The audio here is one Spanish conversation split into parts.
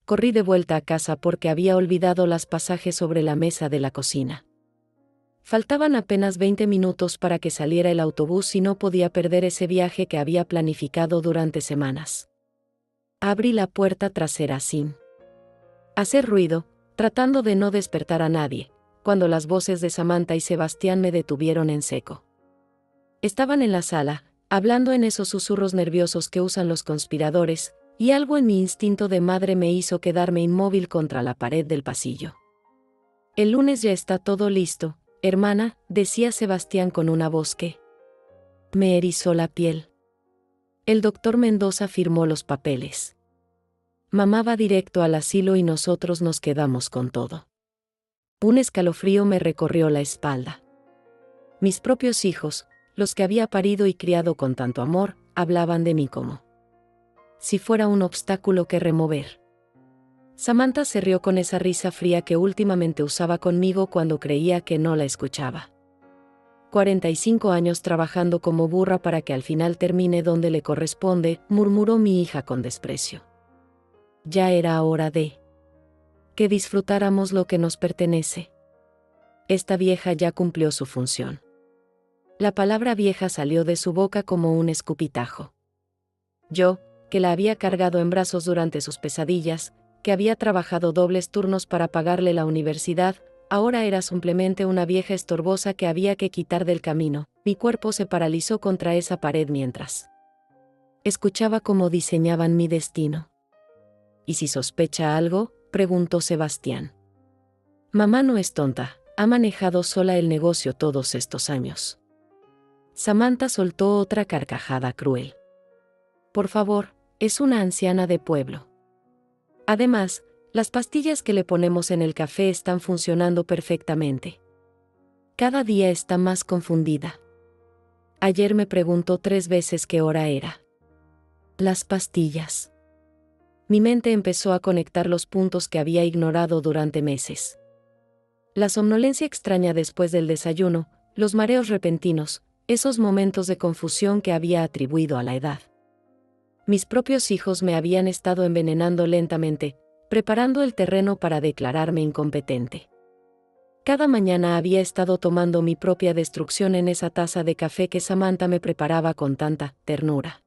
corrí de vuelta a casa porque había olvidado los pasajes sobre la mesa de la cocina. Faltaban apenas 20 minutos para que saliera el autobús y no podía perder ese viaje que había planificado durante semanas. Abrí la puerta trasera sin hacer ruido, tratando de no despertar a nadie, cuando las voces de Samantha y Sebastián me detuvieron en seco. Estaban en la sala, hablando en esos susurros nerviosos que usan los conspiradores, y algo en mi instinto de madre me hizo quedarme inmóvil contra la pared del pasillo. El lunes ya está todo listo, hermana, decía Sebastián con una voz que me erizó la piel. El doctor Mendoza firmó los papeles. Mamá va directo al asilo y nosotros nos quedamos con todo. Un escalofrío me recorrió la espalda. Mis propios hijos, los que había parido y criado con tanto amor, hablaban de mí como si fuera un obstáculo que remover. Samantha se rió con esa risa fría que últimamente usaba conmigo cuando creía que no la escuchaba. 45 años trabajando como burra para que al final termine donde le corresponde, murmuró mi hija con desprecio. Ya era hora de que disfrutáramos lo que nos pertenece. Esta vieja ya cumplió su función. La palabra vieja salió de su boca como un escupitajo. Yo, que la había cargado en brazos durante sus pesadillas, que había trabajado dobles turnos para pagarle la universidad, ahora era simplemente una vieja estorbosa que había que quitar del camino. Mi cuerpo se paralizó contra esa pared mientras escuchaba cómo diseñaban mi destino. ¿Y si sospecha algo?, preguntó Sebastián. Mamá no es tonta, ha manejado sola el negocio todos estos años. Samantha soltó otra carcajada cruel. Por favor, es una anciana de pueblo. Además, las pastillas que le ponemos en el café están funcionando perfectamente. Cada día está más confundida. Ayer me preguntó 3 veces qué hora era. Las pastillas. Mi mente empezó a conectar los puntos que había ignorado durante meses. La somnolencia extraña después del desayuno, los mareos repentinos, esos momentos de confusión que había atribuido a la edad. Mis propios hijos me habían estado envenenando lentamente, preparando el terreno para declararme incompetente. Cada mañana había estado tomando mi propia destrucción en esa taza de café que Samantha me preparaba con tanta ternura.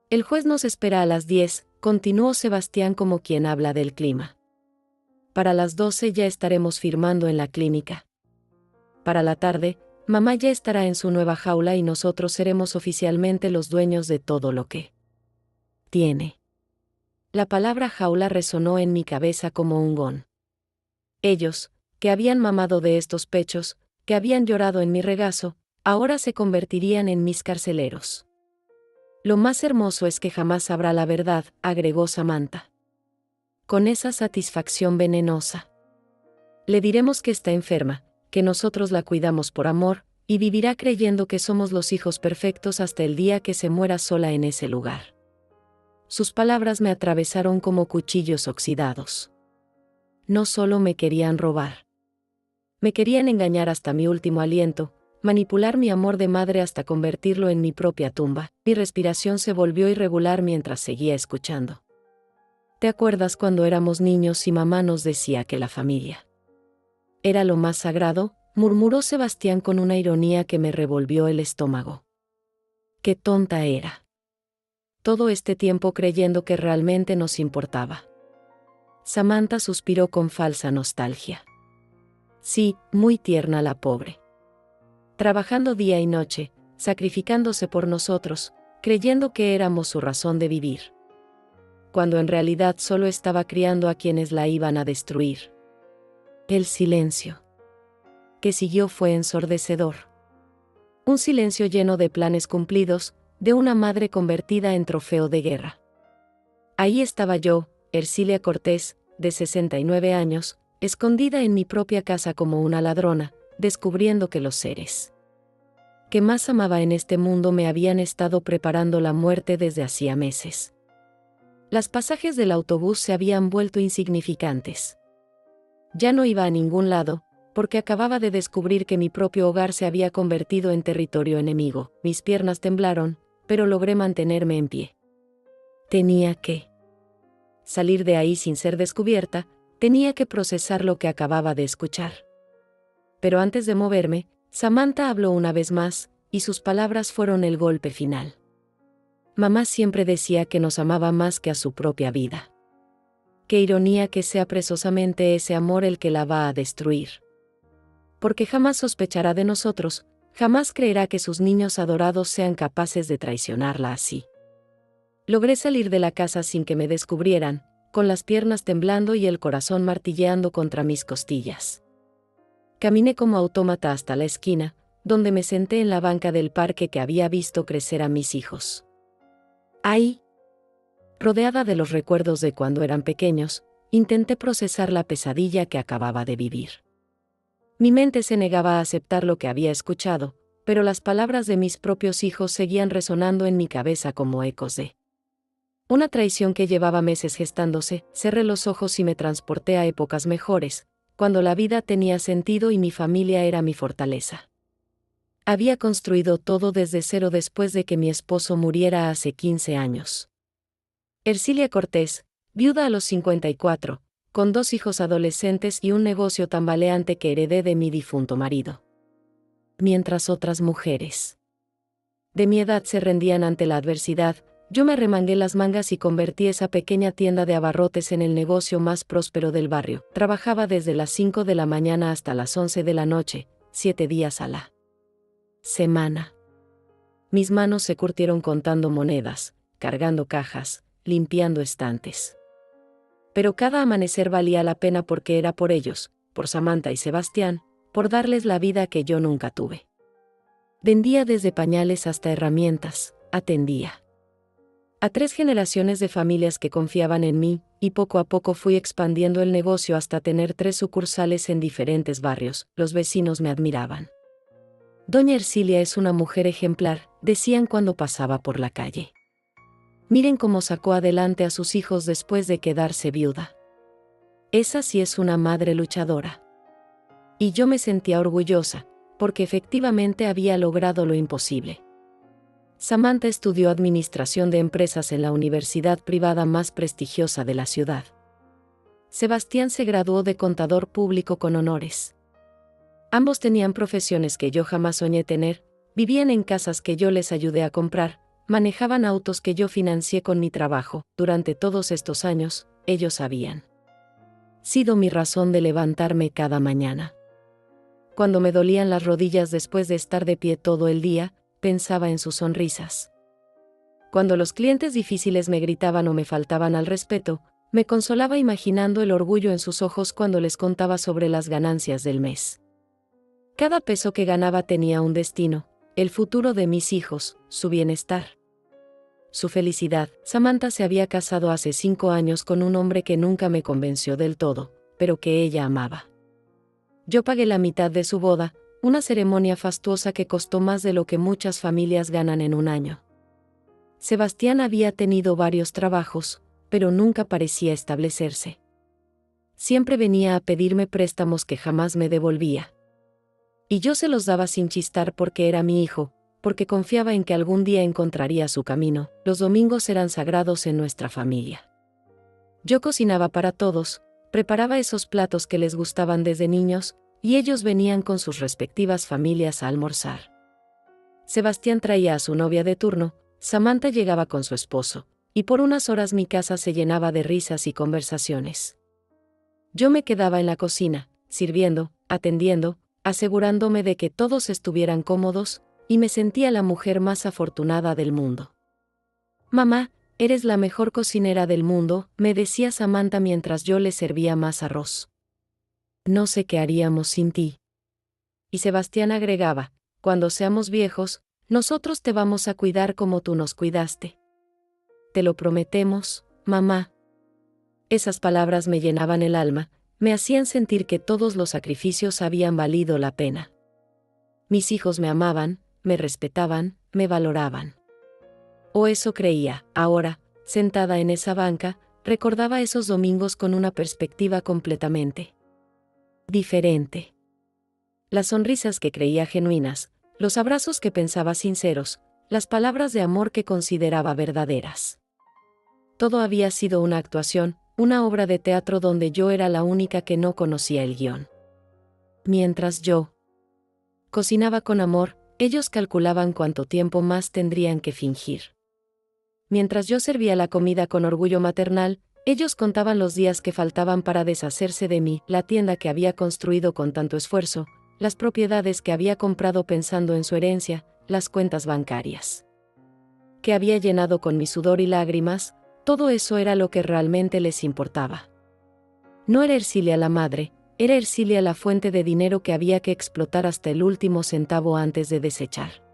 El juez nos espera a las 10, continuó Sebastián como quien habla del clima. Para las 12 ya estaremos firmando en la clínica. Para la tarde, mamá ya estará en su nueva jaula y nosotros seremos oficialmente los dueños de todo lo que tiene. La palabra jaula resonó en mi cabeza como un gong. Ellos, que habían mamado de estos pechos, que habían llorado en mi regazo, ahora se convertirían en mis carceleros. Lo más hermoso es que jamás sabrá la verdad, agregó Samantha. Con esa satisfacción venenosa. Le diremos que está enferma, que nosotros la cuidamos por amor, y vivirá creyendo que somos los hijos perfectos hasta el día que se muera sola en ese lugar. Sus palabras me atravesaron como cuchillos oxidados. No solo me querían robar. Me querían engañar hasta mi último aliento, manipular mi amor de madre hasta convertirlo en mi propia tumba. Mi respiración se volvió irregular mientras seguía escuchando. ¿Te acuerdas cuando éramos niños y mamá nos decía que la familia era lo más sagrado?, murmuró Sebastián con una ironía que me revolvió el estómago. Qué tonta era. Todo este tiempo creyendo que realmente nos importaba. Samantha suspiró con falsa nostalgia. Sí, muy tierna la pobre. Trabajando día y noche, sacrificándose por nosotros, creyendo que éramos su razón de vivir. Cuando en realidad solo estaba criando a quienes la iban a destruir. El silencio que siguió fue ensordecedor. Un silencio lleno de planes cumplidos, de una madre convertida en trofeo de guerra. Ahí estaba yo, Ercilia Cortés, de 69 años, escondida en mi propia casa como una ladrona, descubriendo que los seres que más amaba en este mundo me habían estado preparando la muerte desde hacía meses. Los pasajes del autobús se habían vuelto insignificantes. Ya no iba a ningún lado, porque acababa de descubrir que mi propio hogar se había convertido en territorio enemigo. Mis piernas temblaron, pero logré mantenerme en pie. Tenía que salir de ahí sin ser descubierta, tenía que procesar lo que acababa de escuchar. Pero antes de moverme, Samantha habló una vez más, y sus palabras fueron el golpe final. Mamá siempre decía que nos amaba más que a su propia vida. Qué ironía que sea precisamente ese amor el que la va a destruir. Porque jamás sospechará de nosotros, jamás creerá que sus niños adorados sean capaces de traicionarla así. Logré salir de la casa sin que me descubrieran, con las piernas temblando y el corazón martilleando contra mis costillas. Caminé como autómata hasta la esquina, donde me senté en la banca del parque que había visto crecer a mis hijos. Ahí, rodeada de los recuerdos de cuando eran pequeños, intenté procesar la pesadilla que acababa de vivir. Mi mente se negaba a aceptar lo que había escuchado, pero las palabras de mis propios hijos seguían resonando en mi cabeza como ecos de una traición que llevaba meses gestándose. Cerré los ojos y me transporté a épocas mejores, cuando la vida tenía sentido y mi familia era mi fortaleza. Había construido todo desde cero después de que mi esposo muriera hace 15 años. Ercilia Cortés, viuda a los 54, con 2 hijos adolescentes y un negocio tambaleante que heredé de mi difunto marido. Mientras otras mujeres de mi edad se rendían ante la adversidad, yo me remangué las mangas y convertí esa pequeña tienda de abarrotes en el negocio más próspero del barrio. Trabajaba desde las 5 de la mañana hasta las 11 de la noche, 7 días a la semana. Mis manos se curtieron contando monedas, cargando cajas, limpiando estantes. Pero cada amanecer valía la pena porque era por ellos, por Samantha y Sebastián, por darles la vida que yo nunca tuve. Vendía desde pañales hasta herramientas, atendía a 3 generaciones de familias que confiaban en mí, y poco a poco fui expandiendo el negocio hasta tener 3 sucursales en diferentes barrios. Los vecinos me admiraban. Doña Ercilia es una mujer ejemplar, decían cuando pasaba por la calle. Miren cómo sacó adelante a sus hijos después de quedarse viuda. Esa sí es una madre luchadora. Y yo me sentía orgullosa, porque efectivamente había logrado lo imposible. Samantha estudió administración de empresas en la universidad privada más prestigiosa de la ciudad. Sebastián se graduó de contador público con honores. Ambos tenían profesiones que yo jamás soñé tener, vivían en casas que yo les ayudé a comprar, manejaban autos que yo financié con mi trabajo. Durante todos estos años, ellos habían sido mi razón de levantarme cada mañana. Cuando me dolían las rodillas después de estar de pie todo el día, pensaba en sus sonrisas. Cuando los clientes difíciles me gritaban o me faltaban al respeto, me consolaba imaginando el orgullo en sus ojos cuando les contaba sobre las ganancias del mes. Cada peso que ganaba tenía un destino, el futuro de mis hijos, su bienestar, su felicidad. Samantha se había casado hace 5 años con un hombre que nunca me convenció del todo, pero que ella amaba. Yo pagué la mitad de su boda, una ceremonia fastuosa que costó más de lo que muchas familias ganan en un año. Sebastián había tenido varios trabajos, pero nunca parecía establecerse. Siempre venía a pedirme préstamos que jamás me devolvía. Y yo se los daba sin chistar porque era mi hijo, porque confiaba en que algún día encontraría su camino. Los domingos eran sagrados en nuestra familia. Yo cocinaba para todos, preparaba esos platos que les gustaban desde niños, y ellos venían con sus respectivas familias a almorzar. Sebastián traía a su novia de turno, Samantha llegaba con su esposo, y por unas horas mi casa se llenaba de risas y conversaciones. Yo me quedaba en la cocina, sirviendo, atendiendo, asegurándome de que todos estuvieran cómodos, y me sentía la mujer más afortunada del mundo. Mamá, eres la mejor cocinera del mundo, me decía Samantha mientras yo le servía más arroz. No sé qué haríamos sin ti. Y Sebastián agregaba, cuando seamos viejos, nosotros te vamos a cuidar como tú nos cuidaste. Te lo prometemos, mamá. Esas palabras me llenaban el alma, me hacían sentir que todos los sacrificios habían valido la pena. Mis hijos me amaban, me respetaban, me valoraban. O eso creía. Ahora, sentada en esa banca, recordaba esos domingos con una perspectiva completamente diferente. Las sonrisas que creía genuinas, los abrazos que pensaba sinceros, las palabras de amor que consideraba verdaderas. Todo había sido una actuación, una obra de teatro donde yo era la única que no conocía el guión. Mientras yo cocinaba con amor, ellos calculaban cuánto tiempo más tendrían que fingir. Mientras yo servía la comida con orgullo maternal, ellos contaban los días que faltaban para deshacerse de mí, la tienda que había construido con tanto esfuerzo, las propiedades que había comprado pensando en su herencia, las cuentas bancarias que había llenado con mi sudor y lágrimas. Todo eso era lo que realmente les importaba. No era Ercilia la madre, era Ercilia la fuente de dinero que había que explotar hasta el último centavo antes de desechar.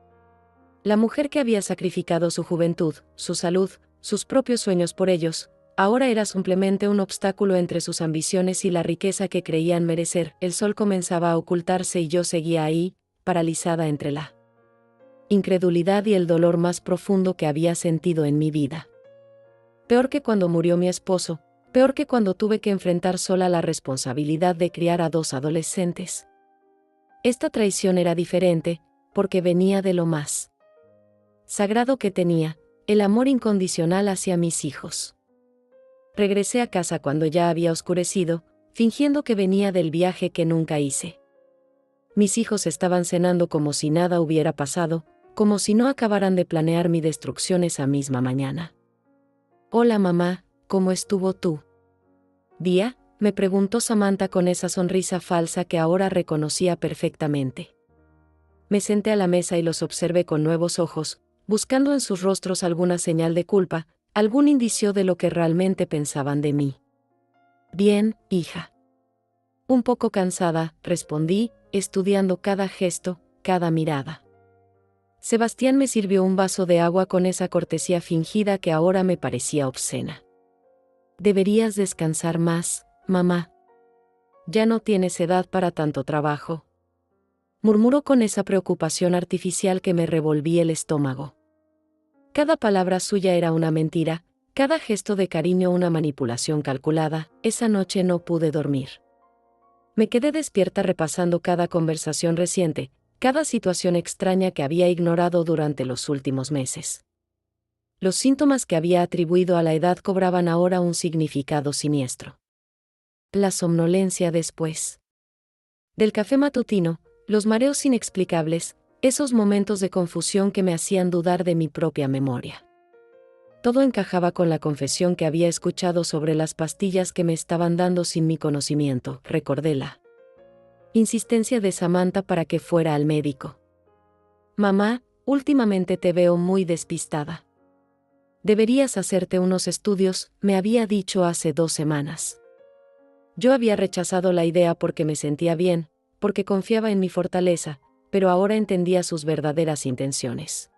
La mujer que había sacrificado su juventud, su salud, sus propios sueños por ellos, ahora era simplemente un obstáculo entre sus ambiciones y la riqueza que creían merecer. El sol comenzaba a ocultarse y yo seguía ahí, paralizada entre la incredulidad y el dolor más profundo que había sentido en mi vida. Peor que cuando murió mi esposo, peor que cuando tuve que enfrentar sola la responsabilidad de criar a 2 adolescentes. Esta traición era diferente, porque venía de lo más sagrado que tenía, el amor incondicional hacia mis hijos. Regresé a casa cuando ya había oscurecido, fingiendo que venía del viaje que nunca hice. Mis hijos estaban cenando como si nada hubiera pasado, como si no acabaran de planear mi destrucción esa misma mañana. «Hola mamá, ¿cómo estuvo tu día?», me preguntó Samantha con esa sonrisa falsa que ahora reconocía perfectamente. Me senté a la mesa y los observé con nuevos ojos, buscando en sus rostros alguna señal de culpa, algún indicio de lo que realmente pensaban de mí. «Bien, hija». Un poco cansada, respondí, estudiando cada gesto, cada mirada. Sebastián me sirvió un vaso de agua con esa cortesía fingida que ahora me parecía obscena. «Deberías descansar más, mamá. Ya no tienes edad para tanto trabajo», murmuró con esa preocupación artificial que me revolvía el estómago. Cada palabra suya era una mentira, cada gesto de cariño una manipulación calculada. Esa noche no pude dormir. Me quedé despierta repasando cada conversación reciente, cada situación extraña que había ignorado durante los últimos meses. Los síntomas que había atribuido a la edad cobraban ahora un significado siniestro. La somnolencia después del café matutino, los mareos inexplicables, esos momentos de confusión que me hacían dudar de mi propia memoria. Todo encajaba con la confesión que había escuchado sobre las pastillas que me estaban dando sin mi conocimiento. Recordé la insistencia de Samantha para que fuera al médico. «Mamá, últimamente te veo muy despistada. Deberías hacerte unos estudios», me había dicho hace 2 semanas. Yo había rechazado la idea porque me sentía bien, porque confiaba en mi fortaleza, pero ahora entendía sus verdaderas intenciones.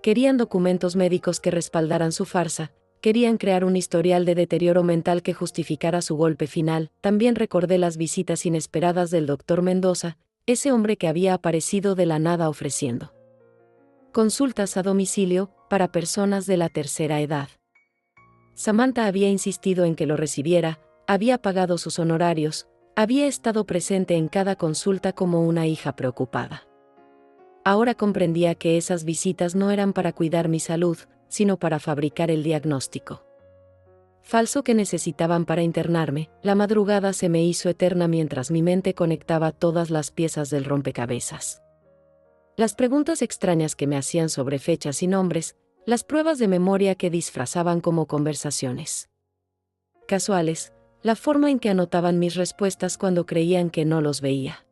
Querían documentos médicos que respaldaran su farsa, querían crear un historial de deterioro mental que justificara su golpe final. También recordé las visitas inesperadas del doctor Mendoza, ese hombre que había aparecido de la nada ofreciendo consultas a domicilio para personas de la tercera edad. Samantha había insistido en que lo recibiera, había pagado sus honorarios, había estado presente en cada consulta como una hija preocupada. Ahora comprendía que esas visitas no eran para cuidar mi salud, sino para fabricar el diagnóstico falso que necesitaban para internarme. La madrugada se me hizo eterna mientras mi mente conectaba todas las piezas del rompecabezas. Las preguntas extrañas que me hacían sobre fechas y nombres, las pruebas de memoria que disfrazaban como conversaciones casuales, la forma en que anotaban mis respuestas cuando creían que no los veía.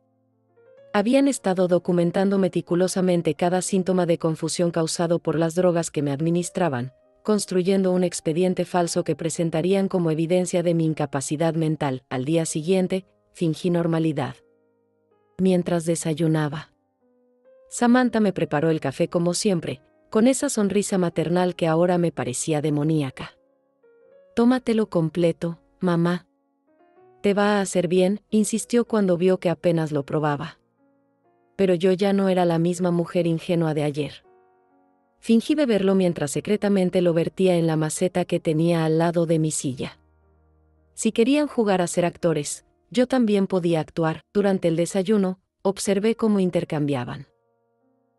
Habían estado documentando meticulosamente cada síntoma de confusión causado por las drogas que me administraban, construyendo un expediente falso que presentarían como evidencia de mi incapacidad mental. Al día siguiente, fingí normalidad. Mientras desayunaba, Samantha me preparó el café como siempre, con esa sonrisa maternal que ahora me parecía demoníaca. «Tómatelo completo, mamá. Te va a hacer bien», insistió cuando vio que apenas lo probaba. Pero yo ya no era la misma mujer ingenua de ayer. Fingí beberlo mientras secretamente lo vertía en la maceta que tenía al lado de mi silla. Si querían jugar a ser actores, yo también podía actuar. Durante el desayuno, observé cómo intercambiaban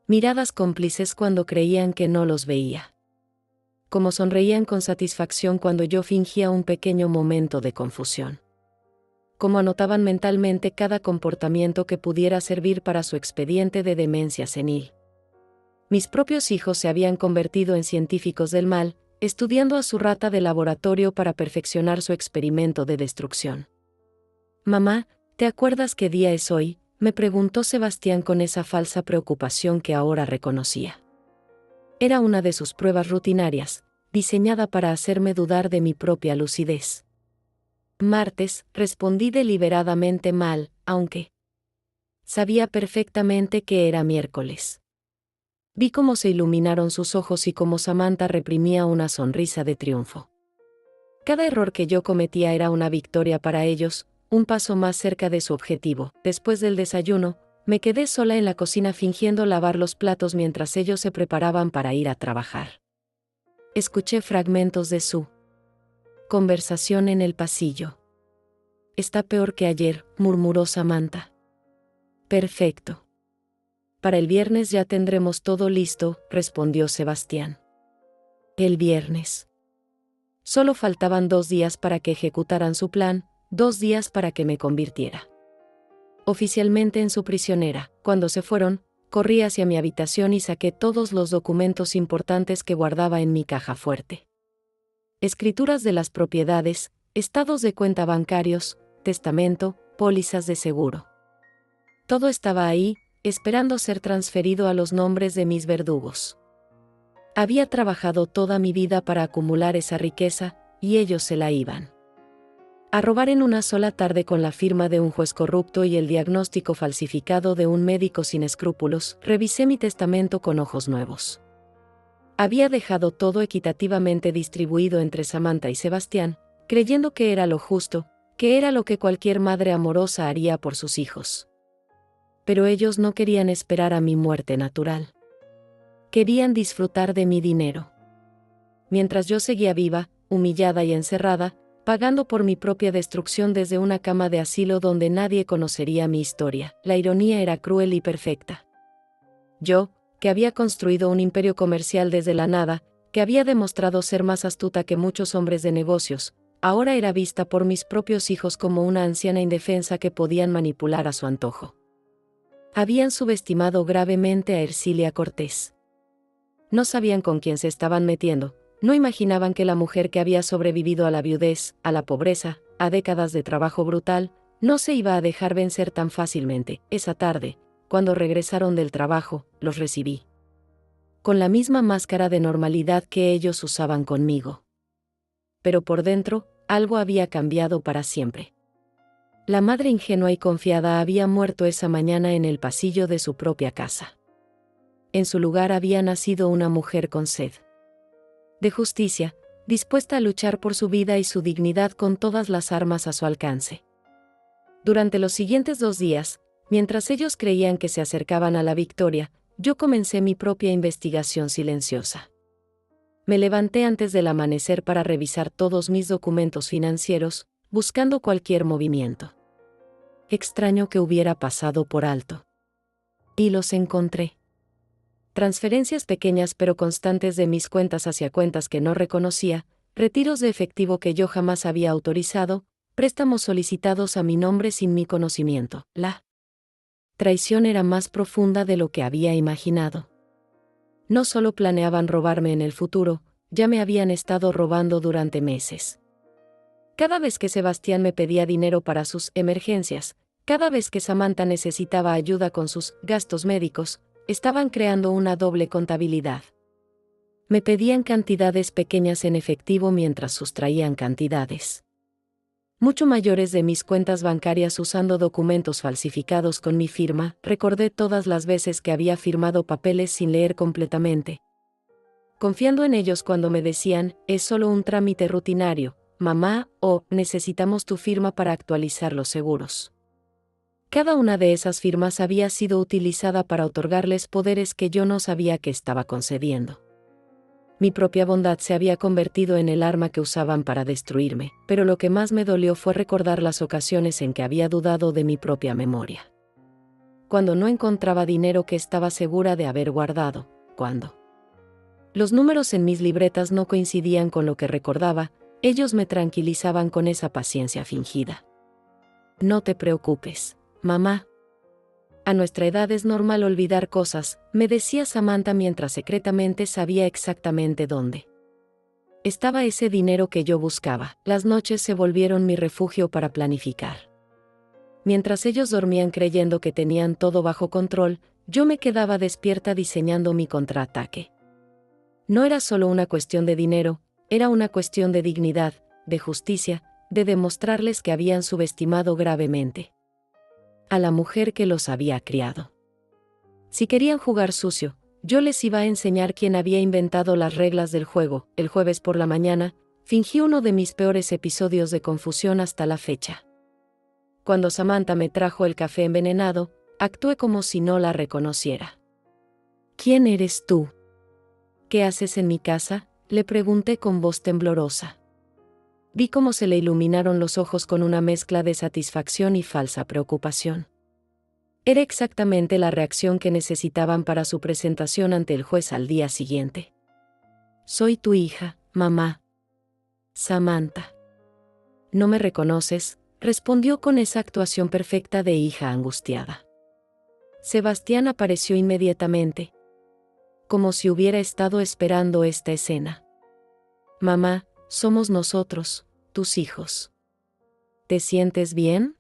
miradas cómplices cuando creían que no los veía. como sonreían con satisfacción cuando yo fingía un pequeño momento de confusión. Como anotaban mentalmente cada comportamiento que pudiera servir para su expediente de demencia senil. Mis propios hijos se habían convertido en científicos del mal, estudiando a su rata de laboratorio para perfeccionar su experimento de destrucción. «Mamá, ¿te acuerdas qué día es hoy?», me preguntó Sebastián con esa falsa preocupación que ahora reconocía. Era una de sus pruebas rutinarias, diseñada para hacerme dudar de mi propia lucidez. «Martes», respondí deliberadamente mal, aunque sabía perfectamente que era miércoles. Vi cómo se iluminaron sus ojos y cómo Samantha reprimía una sonrisa de triunfo. Cada error que yo cometía era una victoria para ellos, un paso más cerca de su objetivo. Después del desayuno, me quedé sola en la cocina fingiendo lavar los platos mientras ellos se preparaban para ir a trabajar. Escuché fragmentos de su conversación en el pasillo. «Está peor que ayer», murmuró Samantha. «Perfecto. Para el viernes ya tendremos todo listo», respondió Sebastián. El viernes. Solo faltaban 2 días para que ejecutaran su plan, 2 días para que me convirtiera oficialmente en su prisionera. Cuando se fueron, corrí hacia mi habitación y saqué todos los documentos importantes que guardaba en mi caja fuerte. Escrituras de las propiedades, estados de cuenta bancarios, testamento, pólizas de seguro. Todo estaba ahí, esperando ser transferido a los nombres de mis verdugos. Había trabajado toda mi vida para acumular esa riqueza, y ellos se la iban a robar en una sola tarde con la firma de un juez corrupto y el diagnóstico falsificado de un médico sin escrúpulos. Revisé mi testamento con ojos nuevos. Había dejado todo equitativamente distribuido entre Samantha y Sebastián, creyendo que era lo justo, que era lo que cualquier madre amorosa haría por sus hijos. Pero ellos no querían esperar a mi muerte natural. Querían disfrutar de mi dinero. Mientras yo seguía viva, humillada y encerrada, pagando por mi propia destrucción desde una cama de asilo donde nadie conocería mi historia. La ironía era cruel y perfecta. Yo, que había construido un imperio comercial desde la nada, que había demostrado ser más astuta que muchos hombres de negocios, ahora era vista por mis propios hijos como una anciana indefensa que podían manipular a su antojo. Habían subestimado gravemente a Ercilia Cortés. No sabían con quién se estaban metiendo. No imaginaban que la mujer que había sobrevivido a la viudez, a la pobreza, a décadas de trabajo brutal, no se iba a dejar vencer tan fácilmente. Esa tarde, cuando regresaron del trabajo, los recibí con la misma máscara de normalidad que ellos usaban conmigo. Pero por dentro, algo había cambiado para siempre. La madre ingenua y confiada había muerto esa mañana en el pasillo de su propia casa. En su lugar había nacido una mujer con sed de justicia, dispuesta a luchar por su vida y su dignidad con todas las armas a su alcance. Durante los siguientes 2 días, mientras ellos creían que se acercaban a la victoria, yo comencé mi propia investigación silenciosa. Me levanté antes del amanecer para revisar todos mis documentos financieros, buscando cualquier movimiento extraño que hubiera pasado por alto. Y los encontré. Transferencias pequeñas pero constantes de mis cuentas hacia cuentas que no reconocía, retiros de efectivo que yo jamás había autorizado, préstamos solicitados a mi nombre sin mi conocimiento. La traición era más profunda de lo que había imaginado. No solo planeaban robarme en el futuro, ya me habían estado robando durante meses. Cada vez que Sebastián me pedía dinero para sus emergencias, cada vez que Samantha necesitaba ayuda con sus gastos médicos, estaban creando una doble contabilidad. Me pedían cantidades pequeñas en efectivo mientras sustraían cantidades mucho mayores de mis cuentas bancarias usando documentos falsificados con mi firma. Recordé todas las veces que había firmado papeles sin leer completamente, confiando en ellos cuando me decían, es solo un trámite rutinario, mamá, o necesitamos tu firma para actualizar los seguros. Cada una de esas firmas había sido utilizada para otorgarles poderes que yo no sabía que estaba concediendo. Mi propia bondad se había convertido en el arma que usaban para destruirme, pero lo que más me dolió fue recordar las ocasiones en que había dudado de mi propia memoria. Cuando no encontraba dinero que estaba segura de haber guardado, cuando Los números en mis libretas no coincidían con lo que recordaba, ellos me tranquilizaban con esa paciencia fingida. No te preocupes, mamá. A nuestra edad es normal olvidar cosas, me decía Samantha mientras secretamente sabía exactamente dónde estaba ese dinero que yo buscaba. Las noches se volvieron mi refugio para planificar. Mientras ellos dormían creyendo que tenían todo bajo control, yo me quedaba despierta diseñando mi contraataque. No era solo una cuestión de dinero, era una cuestión de dignidad, de justicia, de demostrarles que habían subestimado gravemente a la mujer que los había criado. Si querían jugar sucio, yo les iba a enseñar quién había inventado las reglas del juego. El jueves por la mañana, fingí uno de mis peores episodios de confusión hasta la fecha. Cuando Samantha me trajo el café envenenado, actué como si no la reconociera. ¿Quién eres tú? ¿Qué haces en mi casa?, le pregunté con voz temblorosa. Vi cómo se le iluminaron los ojos con una mezcla de satisfacción y falsa preocupación. Era exactamente la reacción que necesitaban para su presentación ante el juez al día siguiente. Soy tu hija, mamá. Samantha. ¿No me reconoces?, respondió con esa actuación perfecta de hija angustiada. Sebastián apareció inmediatamente, como si hubiera estado esperando esta escena. Mamá, somos nosotros, tus hijos. ¿Te sientes bien?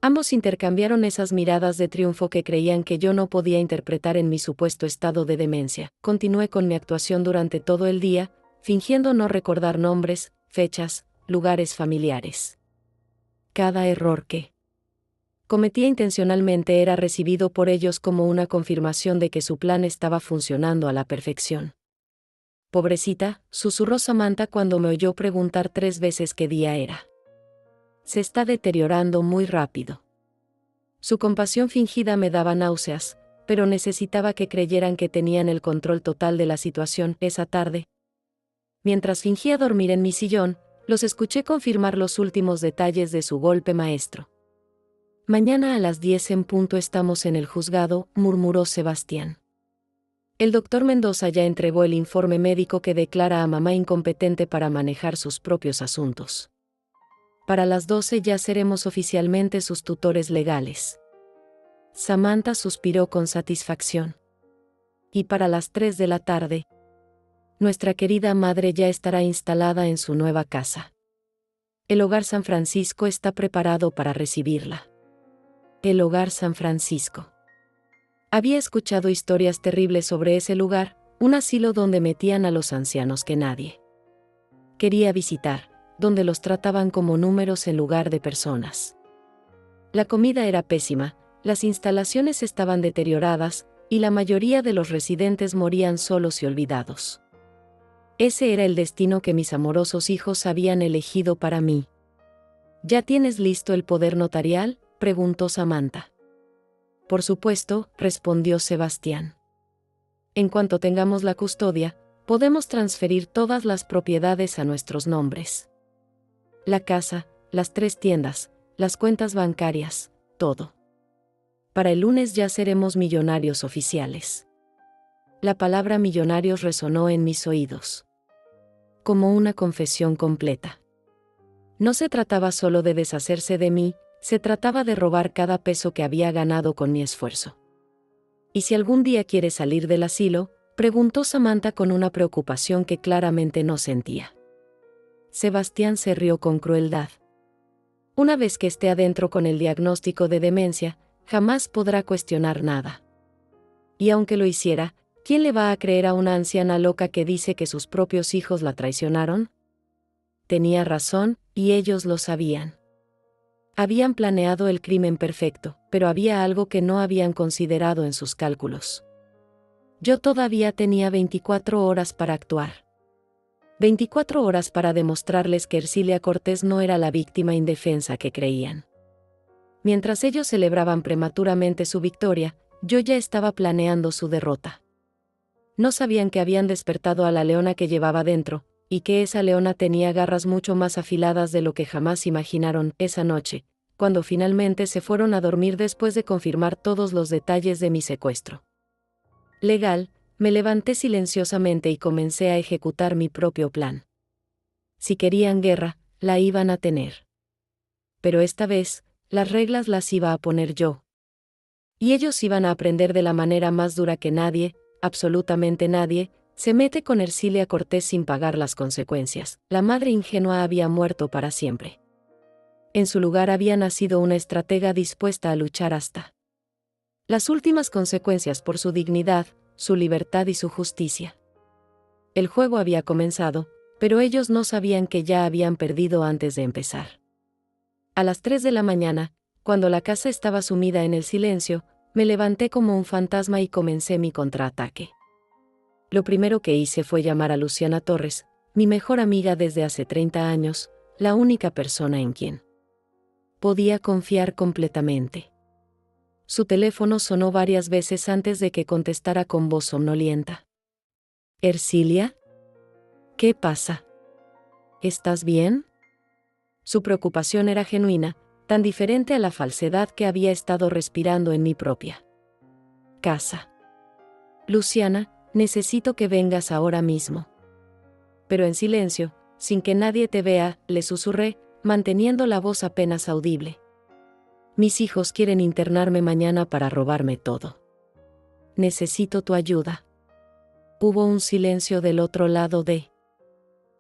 Ambos intercambiaron esas miradas de triunfo que creían que yo no podía interpretar en mi supuesto estado de demencia. Continué con mi actuación durante todo el día, fingiendo no recordar nombres, fechas, lugares familiares. Cada error que cometía intencionalmente era recibido por ellos como una confirmación de que su plan estaba funcionando a la perfección. Pobrecita, susurró Samantha cuando me oyó preguntar 3 veces qué día era. Se está deteriorando muy rápido. Su compasión fingida me daba náuseas, pero necesitaba que creyeran que tenían el control total de la situación. Esa tarde, mientras fingía dormir en mi sillón, los escuché confirmar los últimos detalles de su golpe maestro. Mañana a las 10 en punto estamos en el juzgado, murmuró Sebastián. El doctor Mendoza ya entregó el informe médico que declara a mamá incompetente para manejar sus propios asuntos. Para las 12 ya seremos oficialmente sus tutores legales. Samantha suspiró con satisfacción. Y para las 3 de la tarde, nuestra querida madre ya estará instalada en su nueva casa. El Hogar San Francisco está preparado para recibirla. El Hogar San Francisco. Había escuchado historias terribles sobre ese lugar, un asilo donde metían a los ancianos que nadie quería visitar, donde los trataban como números en lugar de personas. La comida era pésima, las instalaciones estaban deterioradas, y la mayoría de los residentes morían solos y olvidados. Ese era el destino que mis amorosos hijos habían elegido para mí. ¿Ya tienes listo el poder notarial?, preguntó Samantha. Por supuesto, respondió Sebastián. En cuanto tengamos la custodia, podemos transferir todas las propiedades a nuestros nombres. La casa, las 3 tiendas, las cuentas bancarias, todo. Para el lunes ya seremos millonarios oficiales. La palabra millonarios resonó en mis oídos como una confesión completa. No se trataba solo de deshacerse de mí, se trataba de robar cada peso que había ganado con mi esfuerzo. ¿Y si algún día quieres salir del asilo?, preguntó Samantha con una preocupación que claramente no sentía. Sebastián se rió con crueldad. Una vez que esté adentro con el diagnóstico de demencia, jamás podrá cuestionar nada. Y aunque lo hiciera, ¿quién le va a creer a una anciana loca que dice que sus propios hijos la traicionaron? Tenía razón, y ellos lo sabían. Habían planeado el crimen perfecto, pero había algo que no habían considerado en sus cálculos. Yo todavía tenía 24 horas para actuar. 24 horas para demostrarles que Ercilia Cortés no era la víctima indefensa que creían. Mientras ellos celebraban prematuramente su victoria, yo ya estaba planeando su derrota. No sabían que habían despertado a la leona que llevaba dentro, y que esa leona tenía garras mucho más afiladas de lo que jamás imaginaron. Esa noche, cuando finalmente se fueron a dormir después de confirmar todos los detalles de mi secuestro legal, Me levanté silenciosamente y comencé a ejecutar mi propio plan. Si querían guerra, la iban a tener. Pero esta vez, las reglas las iba a poner yo. Y ellos iban a aprender de la manera más dura que nadie, absolutamente nadie, se mete con Ercilia Cortés sin pagar las consecuencias. La madre ingenua había muerto para siempre. En su lugar había nacido una estratega dispuesta a luchar hasta las últimas consecuencias por su dignidad, su libertad y su justicia. El juego había comenzado, pero ellos no sabían que ya habían perdido antes de empezar. A las 3 de la mañana, cuando la casa estaba sumida en el silencio, me levanté como un fantasma y comencé mi contraataque. Lo primero que hice fue llamar a Luciana Torres, mi mejor amiga desde hace 30 años, la única persona en quien podía confiar completamente. Su teléfono sonó varias veces antes de que contestara con voz somnolienta. «¿Ercilia? ¿Qué pasa? ¿Estás bien?» Su preocupación era genuina, tan diferente a la falsedad que había estado respirando en mi propia casa. «Luciana, necesito que vengas ahora mismo». Pero en silencio, sin que nadie te vea, le susurré, manteniendo la voz apenas audible. «Mis hijos quieren internarme mañana para robarme todo. Necesito tu ayuda». Hubo un silencio del otro lado de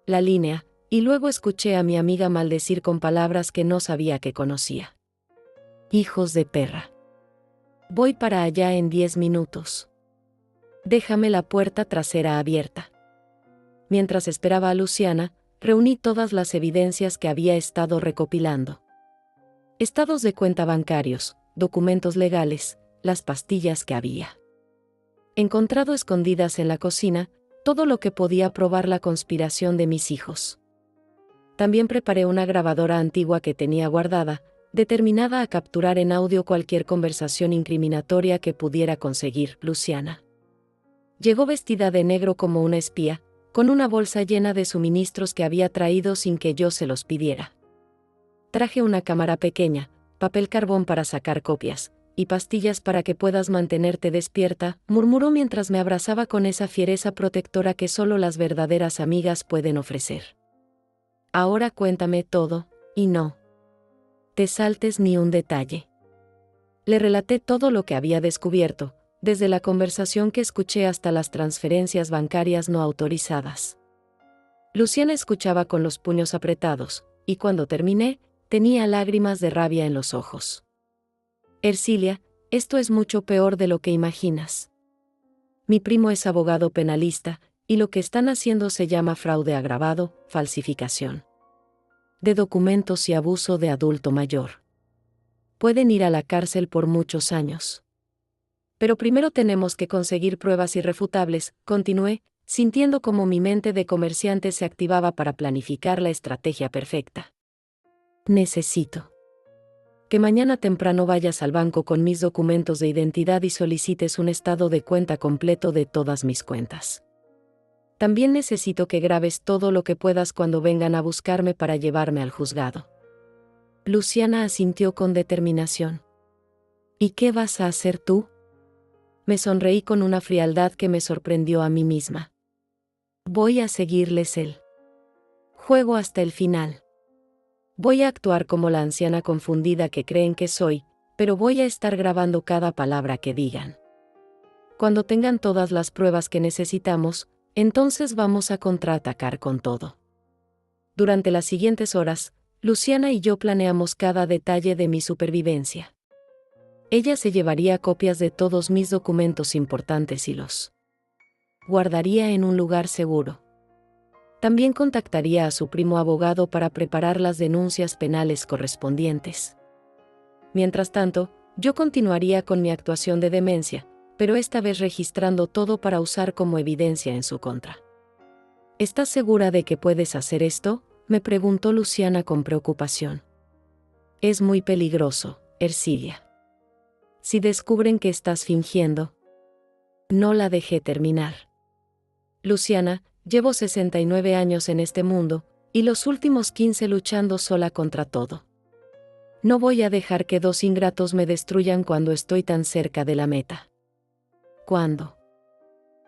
la línea, y luego escuché a mi amiga maldecir con palabras que no sabía que conocía. «Hijos de perra. Voy para allá en 10 minutos. Déjame la puerta trasera abierta». Mientras esperaba a Luciana, reuní todas las evidencias que había estado recopilando. Estados de cuenta bancarios, documentos legales, las pastillas que había encontrado escondidas en la cocina, todo lo que podía probar la conspiración de mis hijos. También preparé una grabadora antigua que tenía guardada, determinada a capturar en audio cualquier conversación incriminatoria que pudiera conseguir Luciana. Llegó vestida de negro como una espía, con una bolsa llena de suministros que había traído sin que yo se los pidiera. Traje una cámara pequeña, papel carbón para sacar copias, y pastillas para que puedas mantenerte despierta, murmuró mientras me abrazaba con esa fiereza protectora que solo las verdaderas amigas pueden ofrecer. «Ahora cuéntame todo, y no te saltes ni un detalle». Le relaté todo lo que había descubierto, desde la conversación que escuché hasta las transferencias bancarias no autorizadas. Luciana escuchaba con los puños apretados, y cuando terminé, tenía lágrimas de rabia en los ojos. «Ercilia, esto es mucho peor de lo que imaginas. Mi primo es abogado penalista, y lo que están haciendo se llama fraude agravado, falsificación de documentos y abuso de adulto mayor. Pueden ir a la cárcel por muchos años. Pero primero tenemos que conseguir pruebas irrefutables», continué, sintiendo como mi mente de comerciante se activaba para planificar la estrategia perfecta. «Necesito que mañana temprano vayas al banco con mis documentos de identidad y solicites un estado de cuenta completo de todas mis cuentas. También necesito que grabes todo lo que puedas cuando vengan a buscarme para llevarme al juzgado». Luciana asintió con determinación. «¿Y qué vas a hacer tú?». Me sonreí con una frialdad que me sorprendió a mí misma. «Voy a seguirles el juego hasta el final. Voy a actuar como la anciana confundida que creen que soy, pero voy a estar grabando cada palabra que digan. Cuando tengan todas las pruebas que necesitamos, entonces vamos a contraatacar con todo». Durante las siguientes horas, Luciana y yo planeamos cada detalle de mi supervivencia. Ella se llevaría copias de todos mis documentos importantes y los guardaría en un lugar seguro. También contactaría a su primo abogado para preparar las denuncias penales correspondientes. Mientras tanto, yo continuaría con mi actuación de demencia, pero esta vez registrando todo para usar como evidencia en su contra. «¿Estás segura de que puedes hacer esto?», me preguntó Luciana con preocupación. «Es muy peligroso, Ercilia. Si descubren que estás fingiendo». No la dejé terminar. «Luciana, llevo 69 años en este mundo, y los últimos 15 luchando sola contra todo. No voy a dejar que dos ingratos me destruyan cuando estoy tan cerca de la meta». «¿Cuándo?».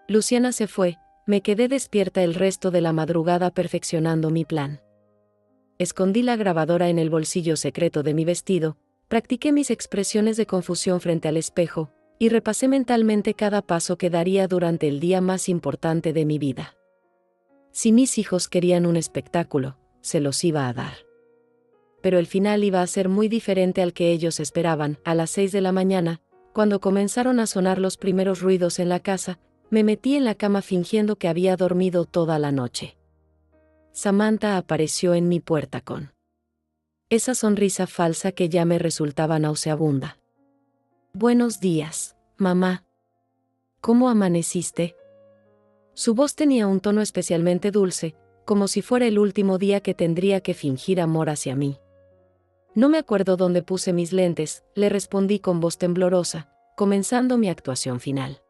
Luciana se fue, me quedé despierta el resto de la madrugada perfeccionando mi plan. Escondí la grabadora en el bolsillo secreto de mi vestido, practiqué mis expresiones de confusión frente al espejo, y repasé mentalmente cada paso que daría durante el día más importante de mi vida. Si mis hijos querían un espectáculo, se los iba a dar. Pero el final iba a ser muy diferente al que ellos esperaban. A las 6 de la mañana, cuando comenzaron a sonar los primeros ruidos en la casa, me metí en la cama fingiendo que había dormido toda la noche. Samantha apareció en mi puerta con esa sonrisa falsa que ya me resultaba nauseabunda. «Buenos días, mamá. ¿Cómo amaneciste?» Su voz tenía un tono especialmente dulce, como si fuera el último día que tendría que fingir amor hacia mí. «No me acuerdo dónde puse mis lentes», le respondí con voz temblorosa, comenzando mi actuación final.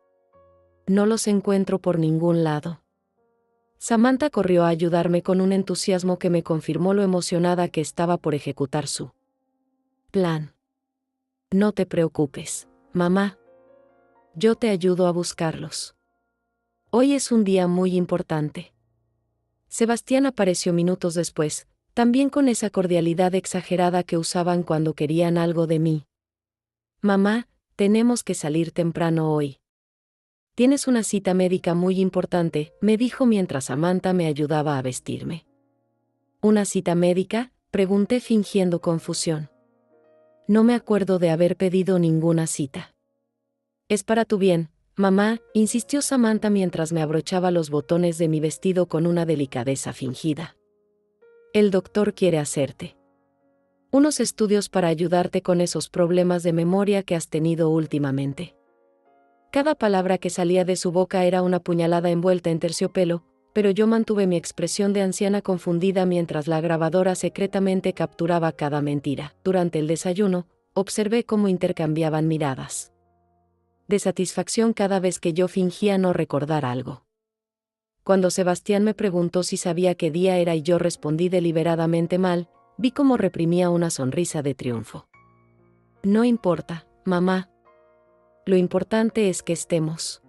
«No los encuentro por ningún lado». Samantha corrió a ayudarme con un entusiasmo que me confirmó lo emocionada que estaba por ejecutar su plan. «No te preocupes, mamá. Yo te ayudo a buscarlos. Hoy es un día muy importante». Sebastián apareció minutos después, también con esa cordialidad exagerada que usaban cuando querían algo de mí. «Mamá, tenemos que salir temprano hoy. Tienes una cita médica muy importante», me dijo mientras Samantha me ayudaba a vestirme. «¿Una cita médica?», pregunté fingiendo confusión. «No me acuerdo de haber pedido ninguna cita». «Es para tu bien, mamá», insistió Samantha mientras me abrochaba los botones de mi vestido con una delicadeza fingida. «El doctor quiere hacerte unos estudios para ayudarte con esos problemas de memoria que has tenido últimamente». Cada palabra que salía de su boca era una puñalada envuelta en terciopelo, pero yo mantuve mi expresión de anciana confundida mientras la grabadora secretamente capturaba cada mentira. Durante el desayuno, observé cómo intercambiaban miradas de satisfacción cada vez que yo fingía no recordar algo. Cuando Sebastián me preguntó si sabía qué día era y yo respondí deliberadamente mal, vi cómo reprimía una sonrisa de triunfo. «No importa, mamá. Lo importante es que estemos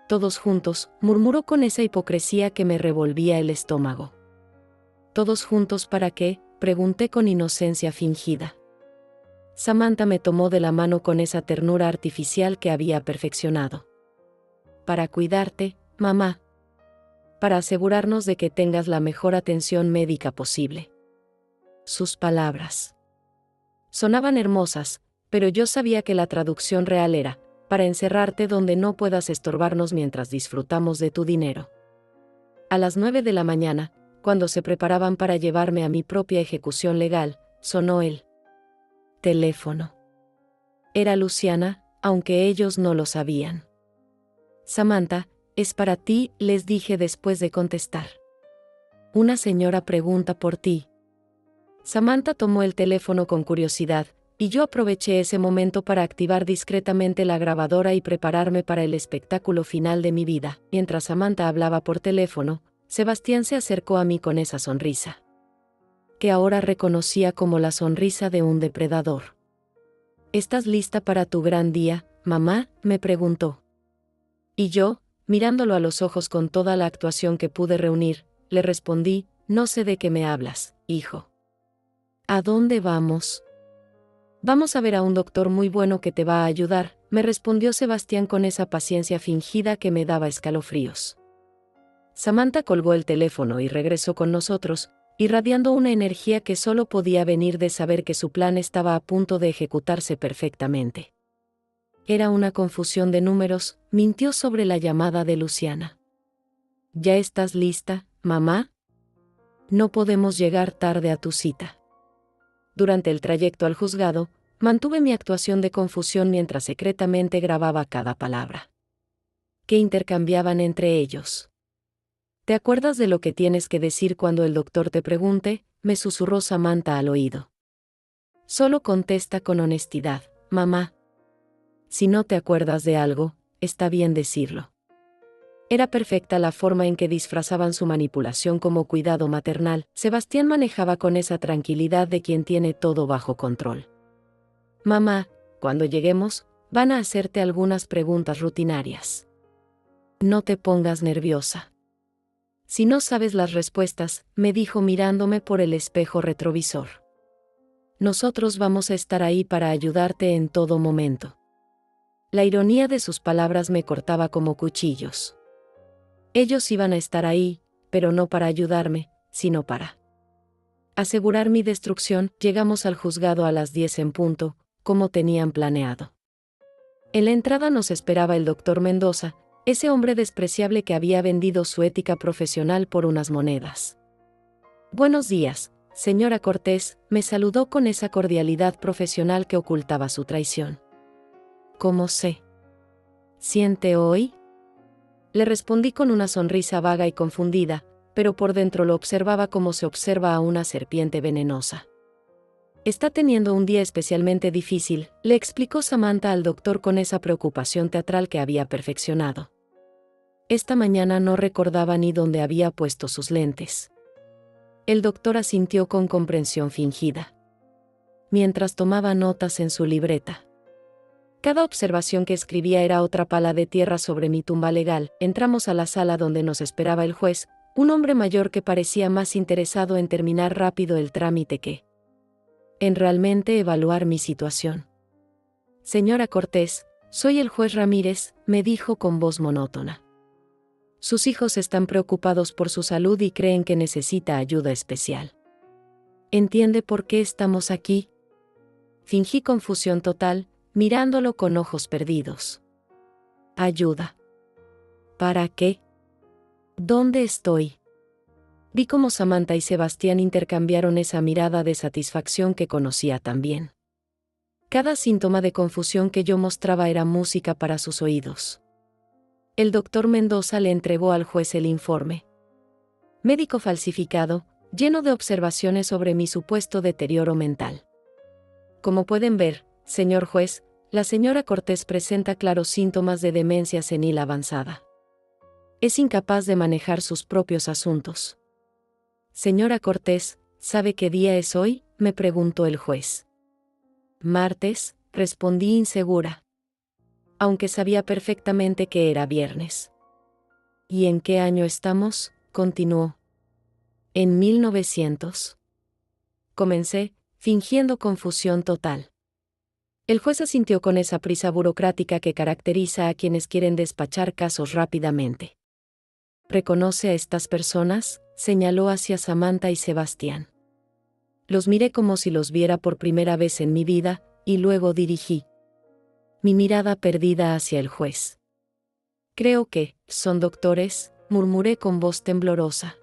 todos juntos», murmuró con esa hipocresía que me revolvía el estómago. «¿Todos juntos para qué?», pregunté con inocencia fingida. Samantha me tomó de la mano con esa ternura artificial que había perfeccionado. «Para cuidarte, mamá. Para asegurarnos de que tengas la mejor atención médica posible». Sus palabras sonaban hermosas, pero yo sabía que la traducción real era, para encerrarte donde no puedas estorbarnos mientras disfrutamos de tu dinero. A las 9 de la mañana, cuando se preparaban para llevarme a mi propia ejecución legal, sonó el teléfono. Era Luciana, aunque ellos no lo sabían. «Samantha, es para ti», les dije después de contestar. «Una señora pregunta por ti». Samantha tomó el teléfono con curiosidad, y yo aproveché ese momento para activar discretamente la grabadora y prepararme para el espectáculo final de mi vida. Mientras Samantha hablaba por teléfono, Sebastián se acercó a mí con esa sonrisa, que ahora reconocía como la sonrisa de un depredador. «¿Estás lista para tu gran día, mamá?», me preguntó. Y yo, mirándolo a los ojos con toda la actuación que pude reunir, le respondí: «No sé de qué me hablas, hijo». «¿A dónde vamos?». «Vamos a ver a un doctor muy bueno que te va a ayudar», me respondió Sebastián con esa paciencia fingida que me daba escalofríos. Samantha colgó el teléfono y regresó con nosotros, irradiando una energía que solo podía venir de saber que su plan estaba a punto de ejecutarse perfectamente. Era una confusión de números, mintió sobre la llamada de Luciana. «¿Ya estás lista, mamá? No podemos llegar tarde a tu cita». Durante el trayecto al juzgado, mantuve mi actuación de confusión mientras secretamente grababa cada palabra que intercambiaban entre ellos. «¿Te acuerdas de lo que tienes que decir cuando el doctor te pregunte?», me susurró Samantha al oído. «Solo contesta con honestidad, mamá. Si no te acuerdas de algo, está bien decirlo». Era perfecta la forma en que disfrazaban su manipulación como cuidado maternal. Sebastián manejaba con esa tranquilidad de quien tiene todo bajo control. «Mamá, cuando lleguemos, van a hacerte algunas preguntas rutinarias. No te pongas nerviosa. Si no sabes las respuestas, me dijo mirándome por el espejo retrovisor. Nosotros vamos a estar ahí para ayudarte en todo momento. La ironía de sus palabras me cortaba como cuchillos. Ellos iban a estar ahí, pero no para ayudarme, sino para asegurar mi destrucción. Llegamos al juzgado a las 10 en punto, como tenían planeado. En la entrada nos esperaba el doctor Mendoza, ese hombre despreciable que había vendido su ética profesional por unas monedas. Buenos días, señora Cortés, me saludó con esa cordialidad profesional que ocultaba su traición. ¿Cómo se siente hoy? Le respondí con una sonrisa vaga y confundida, pero por dentro lo observaba como se observa a una serpiente venenosa. Está teniendo un día especialmente difícil, le explicó Samantha al doctor con esa preocupación teatral que había perfeccionado. Esta mañana no recordaba ni dónde había puesto sus lentes. El doctor asintió con comprensión fingida, mientras tomaba notas en su libreta. Cada observación que escribía era otra pala de tierra sobre mi tumba legal. Entramos a la sala donde nos esperaba el juez, un hombre mayor que parecía más interesado en terminar rápido el trámite que en realmente evaluar mi situación. Señora Cortés, soy el juez Ramírez, me dijo con voz monótona. Sus hijos están preocupados por su salud y creen que necesita ayuda especial. ¿Entiende por qué estamos aquí? Fingí confusión total, mirándolo con ojos perdidos. Ayuda. ¿Para qué? ¿Dónde estoy? Vi cómo Samantha y Sebastián intercambiaron esa mirada de satisfacción que conocía tan bien. Cada síntoma de confusión que yo mostraba era música para sus oídos. El doctor Mendoza le entregó al juez el informe médico falsificado, lleno de observaciones sobre mi supuesto deterioro mental. Como pueden ver, señor juez, la señora Cortés presenta claros síntomas de demencia senil avanzada. Es incapaz de manejar sus propios asuntos. Señora Cortés, ¿sabe qué día es hoy?, me preguntó el juez. Martes, respondí insegura, aunque sabía perfectamente que era viernes. ¿Y en qué año estamos?, continuó. En 1900. Comencé, fingiendo confusión total. El juez asintió con esa prisa burocrática que caracteriza a quienes quieren despachar casos rápidamente. ¿Reconoce a estas personas?, señaló hacia Samantha y Sebastián. Los miré como si los viera por primera vez en mi vida, y luego dirigí mi mirada perdida hacia el juez. Creo que son doctores, murmuré con voz temblorosa.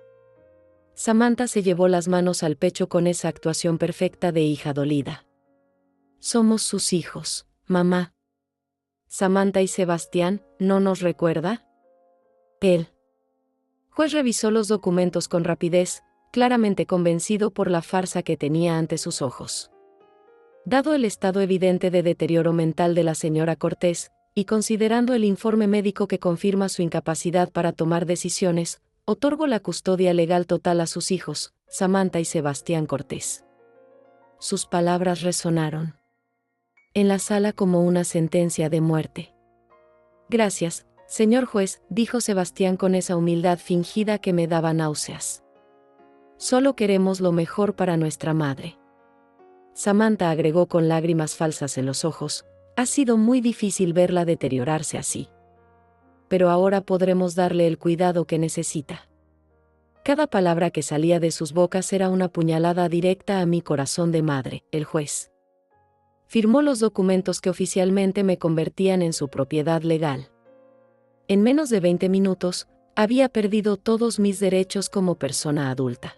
Samantha se llevó las manos al pecho con esa actuación perfecta de hija dolida. Somos sus hijos, mamá. Samantha y Sebastián, ¿no nos recuerda? El juez revisó los documentos con rapidez, claramente convencido por la farsa que tenía ante sus ojos. Dado el estado evidente de deterioro mental de la señora Cortés, y considerando el informe médico que confirma su incapacidad para tomar decisiones, otorgo la custodia legal total a sus hijos, Samantha y Sebastián Cortés. Sus palabras resonaron en la sala como una sentencia de muerte. Gracias, señor juez, dijo Sebastián con esa humildad fingida que me daba náuseas. Solo queremos lo mejor para nuestra madre. Samantha agregó con lágrimas falsas en los ojos, ha sido muy difícil verla deteriorarse así. Pero ahora podremos darle el cuidado que necesita. Cada palabra que salía de sus bocas era una puñalada directa a mi corazón de madre. El juez firmó los documentos que oficialmente me convertían en su propiedad legal. En menos de 20 minutos, había perdido todos mis derechos como persona adulta.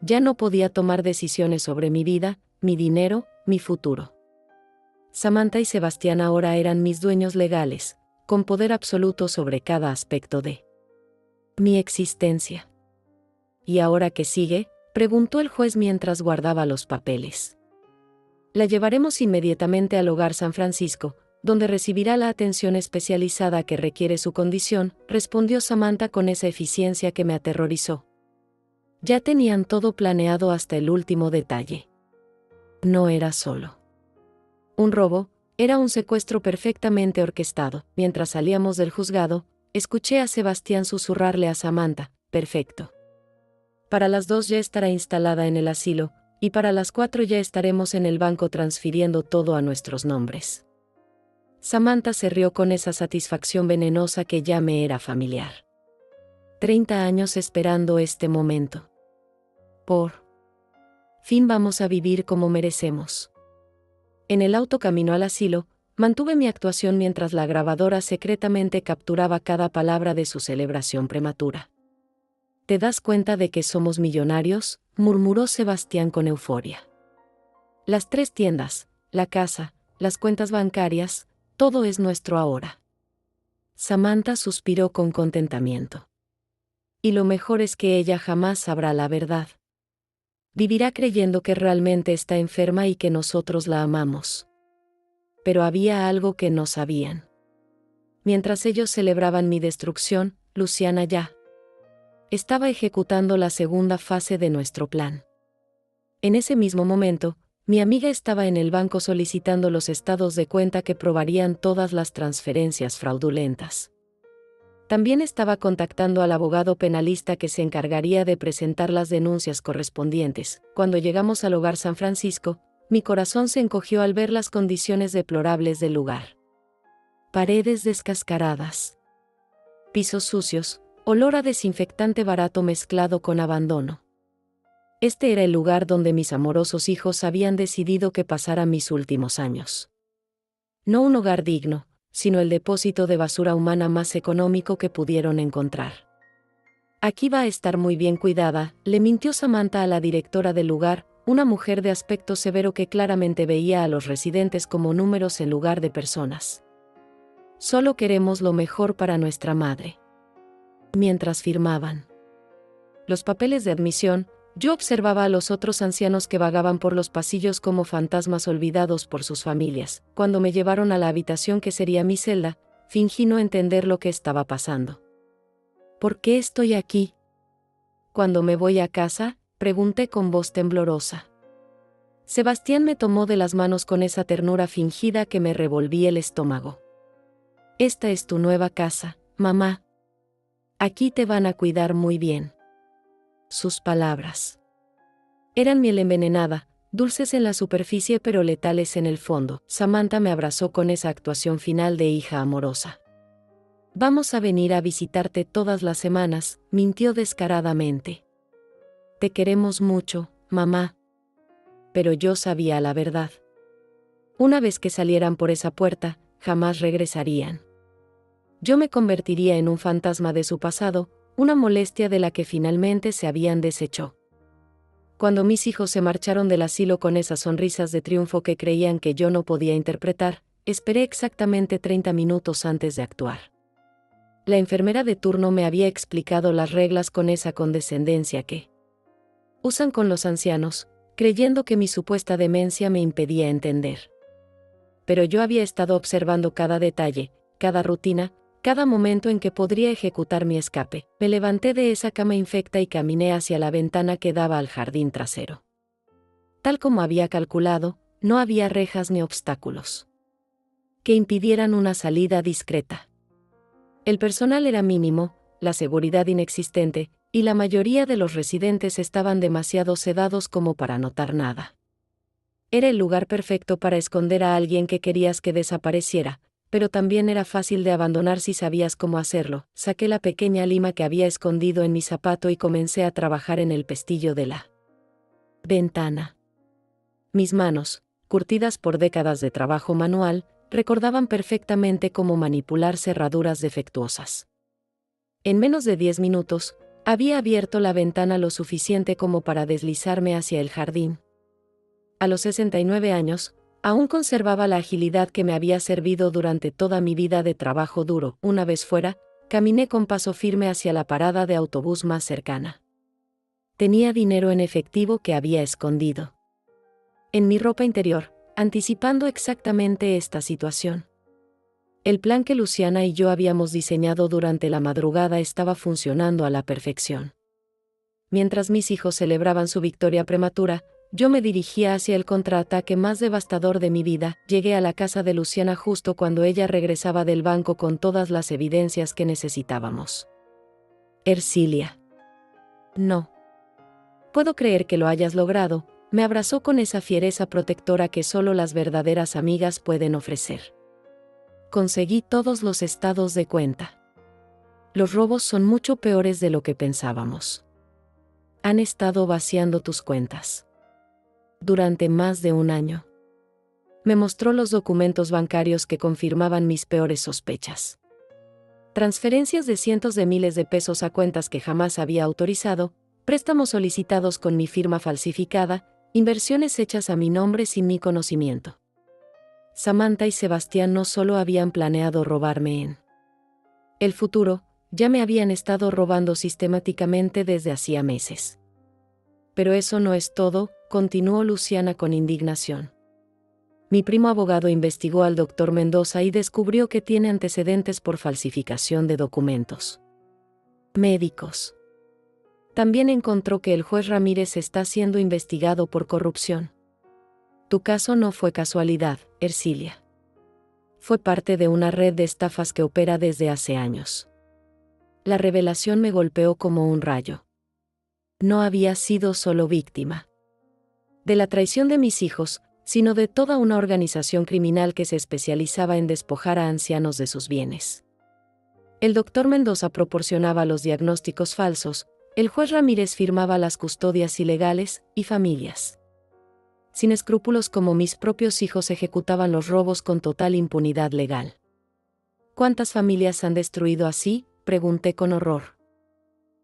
Ya no podía tomar decisiones sobre mi vida, mi dinero, mi futuro. Samantha y Sebastián ahora eran mis dueños legales, con poder absoluto sobre cada aspecto de mi existencia. ¿Y ahora qué sigue?, preguntó el juez mientras guardaba los papeles. La llevaremos inmediatamente al Hogar San Francisco, donde recibirá la atención especializada que requiere su condición, respondió Samantha con esa eficiencia que me aterrorizó. Ya tenían todo planeado hasta el último detalle. No era solo un robo, era un secuestro perfectamente orquestado. Mientras salíamos del juzgado, Escuché a Sebastián susurrarle a Samantha: perfecto. Para las 2 ya estará instalada en el asilo, y para las 4 ya estaremos en el banco transfiriendo todo a nuestros nombres. Samantha se rió con esa satisfacción venenosa que ya me era familiar. 30 años esperando este momento. Por fin vamos a vivir como merecemos. En el auto camino al asilo, mantuve mi actuación mientras la grabadora secretamente capturaba cada palabra de su celebración prematura. ¿Te das cuenta de que somos millonarios?, murmuró Sebastián con euforia. Las 3 tiendas, la casa, las cuentas bancarias, todo es nuestro ahora. Samantha suspiró con contentamiento. Y lo mejor es que ella jamás sabrá la verdad. Vivirá creyendo que realmente está enferma y que nosotros la amamos. Pero había algo que no sabían. Mientras ellos celebraban mi destrucción, Luciana ya estaba ejecutando la segunda fase de nuestro plan. En ese mismo momento, mi amiga estaba en el banco solicitando los estados de cuenta que probarían todas las transferencias fraudulentas. También estaba contactando al abogado penalista que se encargaría de presentar las denuncias correspondientes. Cuando llegamos al hogar San Francisco, mi corazón se encogió al ver las condiciones deplorables del lugar. Paredes descascaradas, pisos sucios, olor a desinfectante barato mezclado con abandono. Este era el lugar donde mis amorosos hijos habían decidido que pasara mis últimos años. No un hogar digno, sino el depósito de basura humana más económico que pudieron encontrar. Aquí va a estar muy bien cuidada, le mintió Samantha a la directora del lugar, una mujer de aspecto severo que claramente veía a los residentes como números en lugar de personas. Solo queremos lo mejor para nuestra madre. Mientras firmaban los papeles de admisión, yo observaba a los otros ancianos que vagaban por los pasillos como fantasmas olvidados por sus familias. Cuando me llevaron a la habitación que sería mi celda, fingí no entender lo que estaba pasando. ¿Por qué estoy aquí? ¿Cuándo me voy a casa?, pregunté con voz temblorosa. Sebastián me tomó de las manos con esa ternura fingida que me revolvía el estómago. Esta es tu nueva casa, mamá. Aquí te van a cuidar muy bien. Sus palabras eran miel envenenada, dulces en la superficie pero letales en el fondo. Samantha me abrazó con esa actuación final de hija amorosa. Vamos a venir a visitarte todas las semanas, mintió descaradamente. Te queremos mucho, mamá. Pero yo sabía la verdad. Una vez que salieran por esa puerta, jamás regresarían. Yo me convertiría en un fantasma de su pasado, una molestia de la que finalmente se habían deshecho. Cuando mis hijos se marcharon del asilo con esas sonrisas de triunfo que creían que yo no podía interpretar, esperé exactamente 30 minutos antes de actuar. La enfermera de turno me había explicado las reglas con esa condescendencia que usan con los ancianos, creyendo que mi supuesta demencia me impedía entender. Pero yo había estado observando cada detalle, cada rutina, cada momento en que podría ejecutar mi escape. Me levanté de esa cama infecta y caminé hacia la ventana que daba al jardín trasero. Tal como había calculado, no había rejas ni obstáculos que impidieran una salida discreta. El personal era mínimo, la seguridad inexistente, y la mayoría de los residentes estaban demasiado sedados como para notar nada. Era el lugar perfecto para esconder a alguien que querías que desapareciera, pero también era fácil de abandonar si sabías cómo hacerlo. Saqué la pequeña lima que había escondido en mi zapato y comencé a trabajar en el pestillo de la ventana. Mis manos, curtidas por décadas de trabajo manual, recordaban perfectamente cómo manipular cerraduras defectuosas. En menos de 10 minutos, había abierto la ventana lo suficiente como para deslizarme hacia el jardín. A los 69 años, aún conservaba la agilidad que me había servido durante toda mi vida de trabajo duro. Una vez fuera, caminé con paso firme hacia la parada de autobús más cercana. Tenía dinero en efectivo que había escondido en mi ropa interior, anticipando exactamente esta situación. El plan que Luciana y yo habíamos diseñado durante la madrugada estaba funcionando a la perfección. Mientras mis hijos celebraban su victoria prematura, yo me dirigía hacia el contraataque más devastador de mi vida. Llegué a la casa de Luciana justo cuando ella regresaba del banco con todas las evidencias que necesitábamos. Ercilia. No. Puedo creer que lo hayas logrado, me abrazó con esa fiereza protectora que solo las verdaderas amigas pueden ofrecer. Conseguí todos los estados de cuenta. Los robos son mucho peores de lo que pensábamos. Han estado vaciando tus cuentas. Durante más de un año. Me mostró los documentos bancarios que confirmaban mis peores sospechas. Transferencias de cientos de miles de pesos a cuentas que jamás había autorizado, préstamos solicitados con mi firma falsificada, inversiones hechas a mi nombre sin mi conocimiento. Samantha y Sebastián no solo habían planeado robarme en el futuro, ya me habían estado robando sistemáticamente desde hacía meses. Pero eso no es todo, continuó Luciana con indignación. Mi primo abogado investigó al doctor Mendoza y descubrió que tiene antecedentes por falsificación de documentos médicos. También encontró que el juez Ramírez está siendo investigado por corrupción. Tu caso no fue casualidad, Ercilia. Fue parte de una red de estafas que opera desde hace años. La revelación me golpeó como un rayo. No había sido solo víctima de la traición de mis hijos, sino de toda una organización criminal que se especializaba en despojar a ancianos de sus bienes. El doctor Mendoza proporcionaba los diagnósticos falsos, el juez Ramírez firmaba las custodias ilegales, y familias sin escrúpulos como mis propios hijos ejecutaban los robos con total impunidad legal. ¿Cuántas familias han destruido así?, pregunté con horror.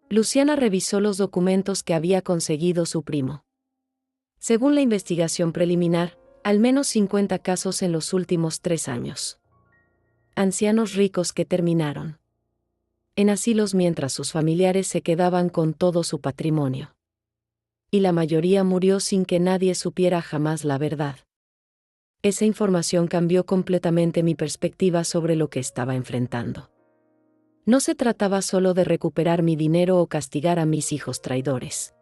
Luciana revisó los documentos que había conseguido su primo. Según la investigación preliminar, al menos 50 casos en los últimos 3 años. Ancianos ricos que terminaron en asilos mientras sus familiares se quedaban con todo su patrimonio. Y la mayoría murió sin que nadie supiera jamás la verdad. Esa información cambió completamente mi perspectiva sobre lo que estaba enfrentando. No se trataba solo de recuperar mi dinero o castigar a mis hijos traidores.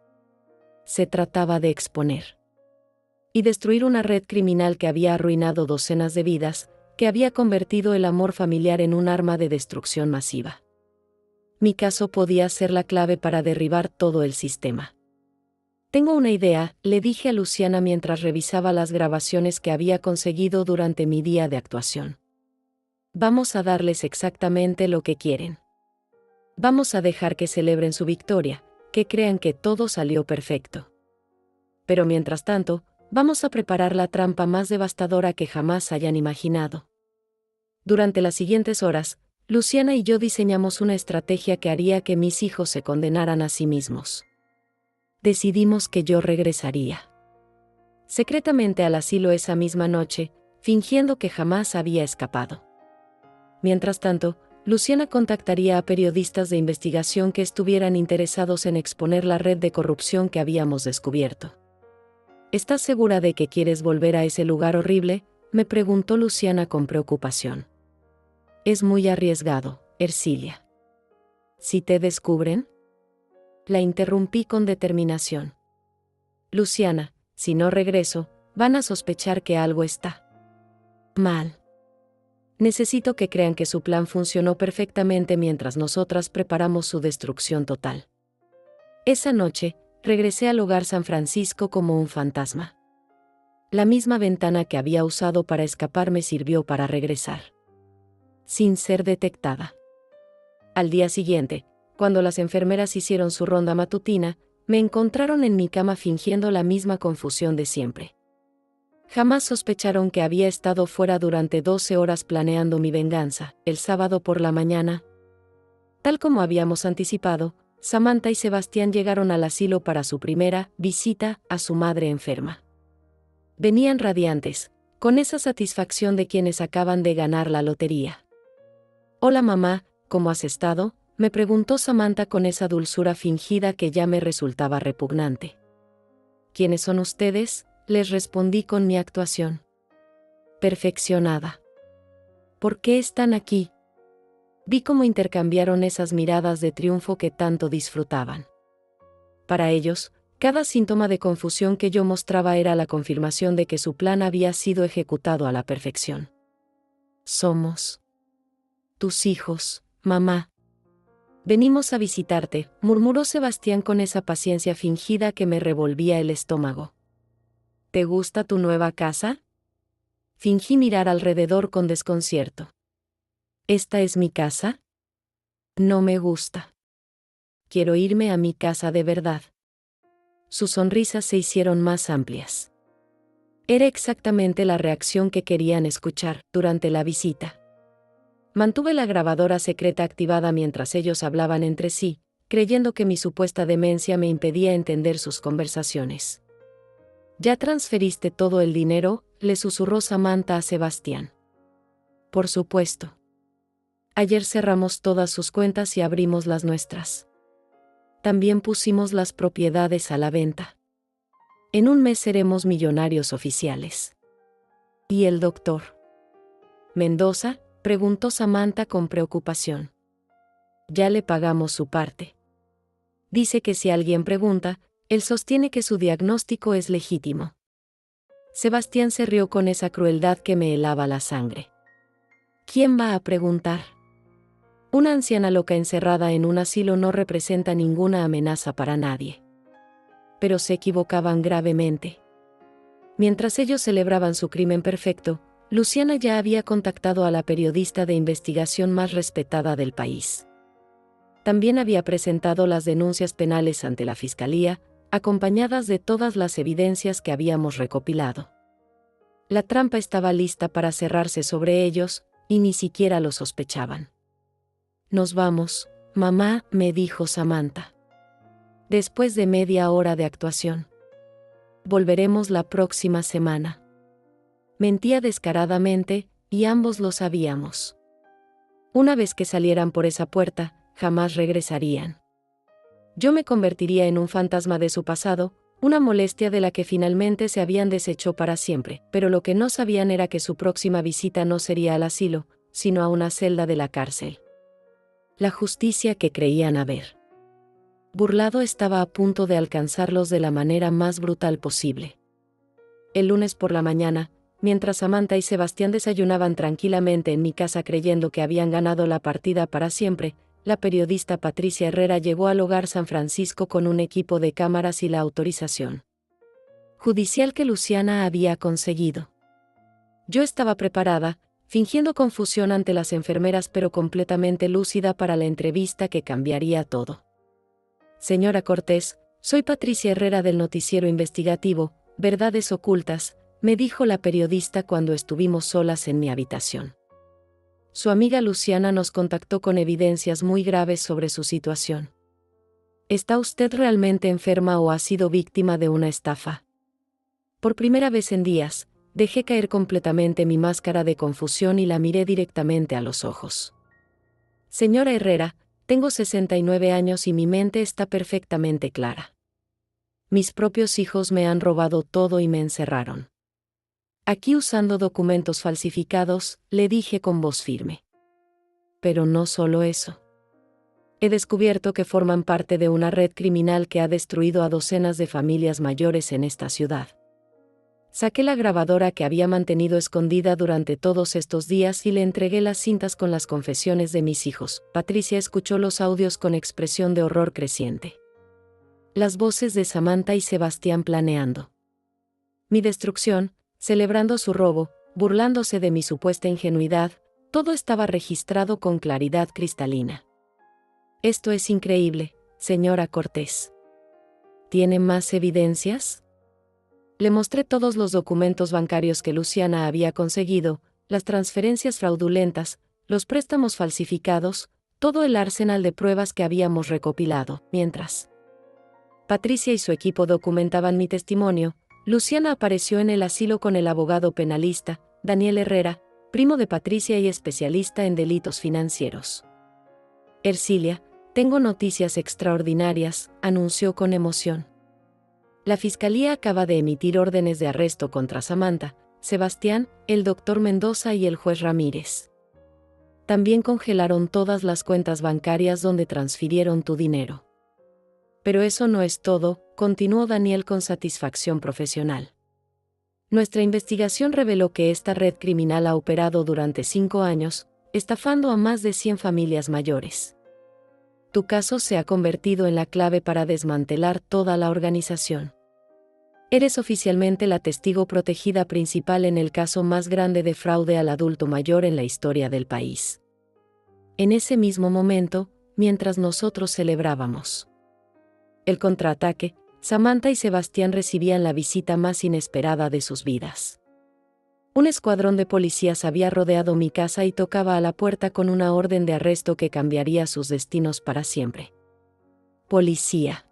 Se trataba de exponer y destruir una red criminal que había arruinado docenas de vidas, que había convertido el amor familiar en un arma de destrucción masiva. Mi caso podía ser la clave para derribar todo el sistema. Tengo una idea, le dije a Luciana mientras revisaba las grabaciones que había conseguido durante mi día de actuación. Vamos a darles exactamente lo que quieren. Vamos a dejar que celebren su victoria, que crean que todo salió perfecto. Pero mientras tanto, vamos a preparar la trampa más devastadora que jamás hayan imaginado. Durante las siguientes horas, Luciana y yo diseñamos una estrategia que haría que mis hijos se condenaran a sí mismos. Decidimos que yo regresaría secretamente al asilo esa misma noche, fingiendo que jamás había escapado. Mientras tanto, Luciana contactaría a periodistas de investigación que estuvieran interesados en exponer la red de corrupción que habíamos descubierto. ¿Estás segura de que quieres volver a ese lugar horrible?, me preguntó Luciana con preocupación. Es muy arriesgado, Ercilia. ¿Si te descubren? La interrumpí con determinación. Luciana, si no regreso, van a sospechar que algo está mal. Necesito que crean que su plan funcionó perfectamente mientras nosotras preparamos su destrucción total. Esa noche, regresé al hogar San Francisco como un fantasma. La misma ventana que había usado para escapar me sirvió para regresar, sin ser detectada. Al día siguiente, cuando las enfermeras hicieron su ronda matutina, me encontraron en mi cama fingiendo la misma confusión de siempre. Jamás sospecharon que había estado fuera durante 12 horas planeando mi venganza. El sábado por la mañana, tal como habíamos anticipado, Samantha y Sebastián llegaron al asilo para su primera visita a su madre enferma. Venían radiantes, con esa satisfacción de quienes acaban de ganar la lotería. Hola mamá, ¿cómo has estado?, me preguntó Samantha con esa dulzura fingida que ya me resultaba repugnante. ¿Quiénes son ustedes?, les respondí con mi actuación perfeccionada. ¿Por qué están aquí? Vi cómo intercambiaron esas miradas de triunfo que tanto disfrutaban. Para ellos, Cada síntoma de confusión que yo mostraba era la confirmación de que su plan había sido ejecutado a la perfección. Somos tus hijos, mamá. Venimos a visitarte, murmuró Sebastián con esa paciencia fingida que me revolvía el estómago. ¿Te gusta tu nueva casa? Fingí mirar alrededor con desconcierto. ¿Esta es mi casa? No me gusta. Quiero irme a mi casa de verdad. Sus sonrisas se hicieron más amplias. Era exactamente la reacción que querían escuchar durante la visita. Mantuve la grabadora secreta activada mientras ellos hablaban entre sí, creyendo que mi supuesta demencia me impedía entender sus conversaciones. ¿Ya transferiste todo el dinero?, le susurró Samantha a Sebastián. Por supuesto. Ayer cerramos todas sus cuentas y abrimos las nuestras. También pusimos las propiedades a la venta. En un mes seremos millonarios oficiales. ¿Y el doctor Mendoza?, preguntó Samantha con preocupación. Ya le pagamos su parte. Dice que si alguien pregunta, él sostiene que su diagnóstico es legítimo. Sebastián se rió con esa crueldad que me helaba la sangre. ¿Quién va a preguntar? Una anciana loca encerrada en un asilo no representa ninguna amenaza para nadie. Pero se equivocaban gravemente. Mientras ellos celebraban su crimen perfecto, Luciana ya había contactado a la periodista de investigación más respetada del país. También había presentado las denuncias penales ante la fiscalía, acompañadas de todas las evidencias que habíamos recopilado. La trampa estaba lista para cerrarse sobre ellos, y ni siquiera lo sospechaban. Nos vamos, mamá, me dijo Samantha. Después de media hora de actuación. Volveremos la próxima semana. Mentía descaradamente, y ambos lo sabíamos. Una vez que salieran por esa puerta, jamás regresarían. Yo me convertiría en un fantasma de su pasado, una molestia de la que finalmente se habían deshecho para siempre, pero lo que no sabían era que su próxima visita no sería al asilo, sino a una celda de la cárcel. La justicia que creían haber burlado estaba a punto de alcanzarlos de la manera más brutal posible. El lunes por la mañana, mientras Samantha y Sebastián desayunaban tranquilamente en mi casa creyendo que habían ganado la partida para siempre, la periodista Patricia Herrera llegó al Hogar San Francisco con un equipo de cámaras y la autorización judicial que Luciana había conseguido. Yo estaba preparada, fingiendo confusión ante las enfermeras pero completamente lúcida para la entrevista que cambiaría todo. Señora Cortés, soy Patricia Herrera del noticiero investigativo, Verdades Ocultas, me dijo la periodista cuando estuvimos solas en mi habitación. Su amiga Luciana nos contactó con evidencias muy graves sobre su situación. ¿Está usted realmente enferma o ha sido víctima de una estafa? Por primera vez en días, dejé caer completamente mi máscara de confusión y la miré directamente a los ojos. Señora Herrera, tengo 69 años y mi mente está perfectamente clara. Mis propios hijos me han robado todo y me encerraron. Aquí usando documentos falsificados, le dije con voz firme. Pero no solo eso. He descubierto que forman parte de una red criminal que ha destruido a docenas de familias mayores en esta ciudad. Saqué la grabadora que había mantenido escondida durante todos estos días y le entregué las cintas con las confesiones de mis hijos. Patricia escuchó los audios con expresión de horror creciente. Las voces de Samantha y Sebastián planeando mi destrucción, celebrando su robo, burlándose de mi supuesta ingenuidad, todo estaba registrado con claridad cristalina. Esto es increíble, señora Cortés. ¿Tiene más evidencias? Le mostré todos los documentos bancarios que Luciana había conseguido, las transferencias fraudulentas, los préstamos falsificados, todo el arsenal de pruebas que habíamos recopilado. Mientras Patricia y su equipo documentaban mi testimonio, Luciana apareció en el asilo con el abogado penalista, Daniel Herrera, primo de Patricia y especialista en delitos financieros. Ercilia, tengo noticias extraordinarias, anunció con emoción. La fiscalía acaba de emitir órdenes de arresto contra Samantha, Sebastián, el doctor Mendoza y el juez Ramírez. También congelaron todas las cuentas bancarias donde transfirieron tu dinero. Pero eso no es todo, continuó Daniel con satisfacción profesional. Nuestra investigación reveló que esta red criminal ha operado durante 5 años, estafando a más de 100 familias mayores. Tu caso se ha convertido en la clave para desmantelar toda la organización. Eres oficialmente la testigo protegida principal en el caso más grande de fraude al adulto mayor en la historia del país. En ese mismo momento, mientras nosotros celebrábamos el contraataque, Samantha y Sebastián recibían la visita más inesperada de sus vidas. Un escuadrón de policías había rodeado mi casa y tocaba a la puerta con una orden de arresto que cambiaría sus destinos para siempre. «Policía.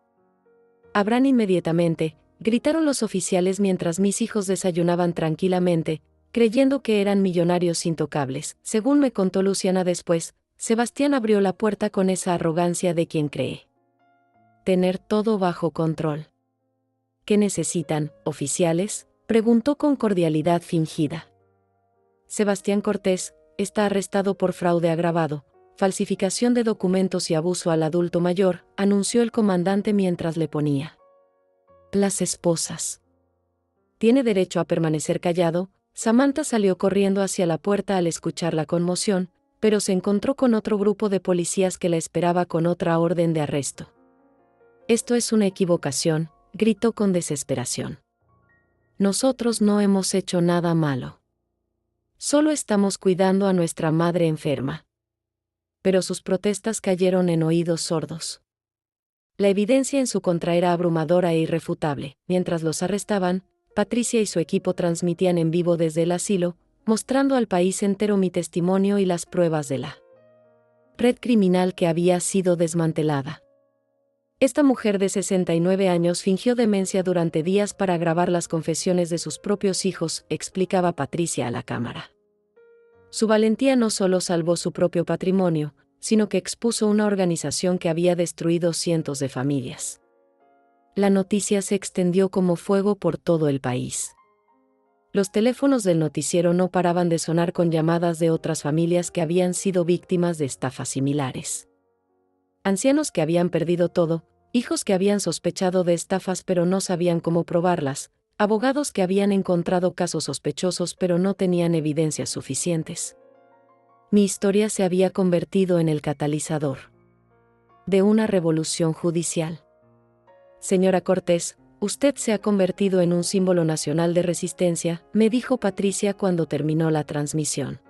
Abran inmediatamente», gritaron los oficiales mientras mis hijos desayunaban tranquilamente, creyendo que eran millonarios intocables. Según me contó Luciana después, Sebastián abrió la puerta con esa arrogancia de quien cree tener todo bajo control. «¿Qué necesitan, oficiales?», preguntó con cordialidad fingida. «Sebastián Cortés está arrestado por fraude agravado, falsificación de documentos y abuso al adulto mayor», anunció el comandante mientras le ponía las esposas. «Tiene derecho a permanecer callado». Samantha salió corriendo hacia la puerta al escuchar la conmoción, pero se encontró con otro grupo de policías que la esperaba con otra orden de arresto. «Esto es una equivocación», gritó con desesperación. «Nosotros no hemos hecho nada malo. Solo estamos cuidando a nuestra madre enferma». Pero sus protestas cayeron en oídos sordos. La evidencia en su contra era abrumadora e irrefutable. Mientras los arrestaban, Patricia y su equipo transmitían en vivo desde el asilo, mostrando al país entero mi testimonio y las pruebas de la red criminal que había sido desmantelada. Esta mujer de 69 años fingió demencia durante días para grabar las confesiones de sus propios hijos, explicaba Patricia a la cámara. Su valentía no solo salvó su propio patrimonio, sino que expuso una organización que había destruido cientos de familias. La noticia se extendió como fuego por todo el país. Los teléfonos del noticiero no paraban de sonar con llamadas de otras familias que habían sido víctimas de estafas similares. Ancianos que habían perdido todo, hijos que habían sospechado de estafas pero no sabían cómo probarlas, abogados que habían encontrado casos sospechosos pero no tenían evidencias suficientes. Mi historia se había convertido en el catalizador de una revolución judicial. «Señora Cortés, usted se ha convertido en un símbolo nacional de resistencia», me dijo Patricia cuando terminó la transmisión.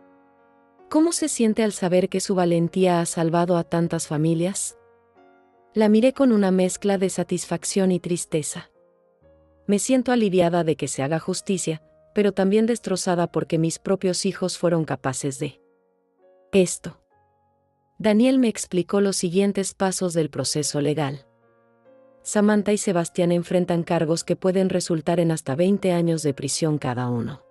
«¿Cómo se siente al saber que su valentía ha salvado a tantas familias?». La miré con una mezcla de satisfacción y tristeza. Me siento aliviada de que se haga justicia, pero también destrozada porque mis propios hijos fueron capaces de esto. Daniel me explicó los siguientes pasos del proceso legal. Samantha y Sebastián enfrentan cargos que pueden resultar en hasta 20 años de prisión cada uno.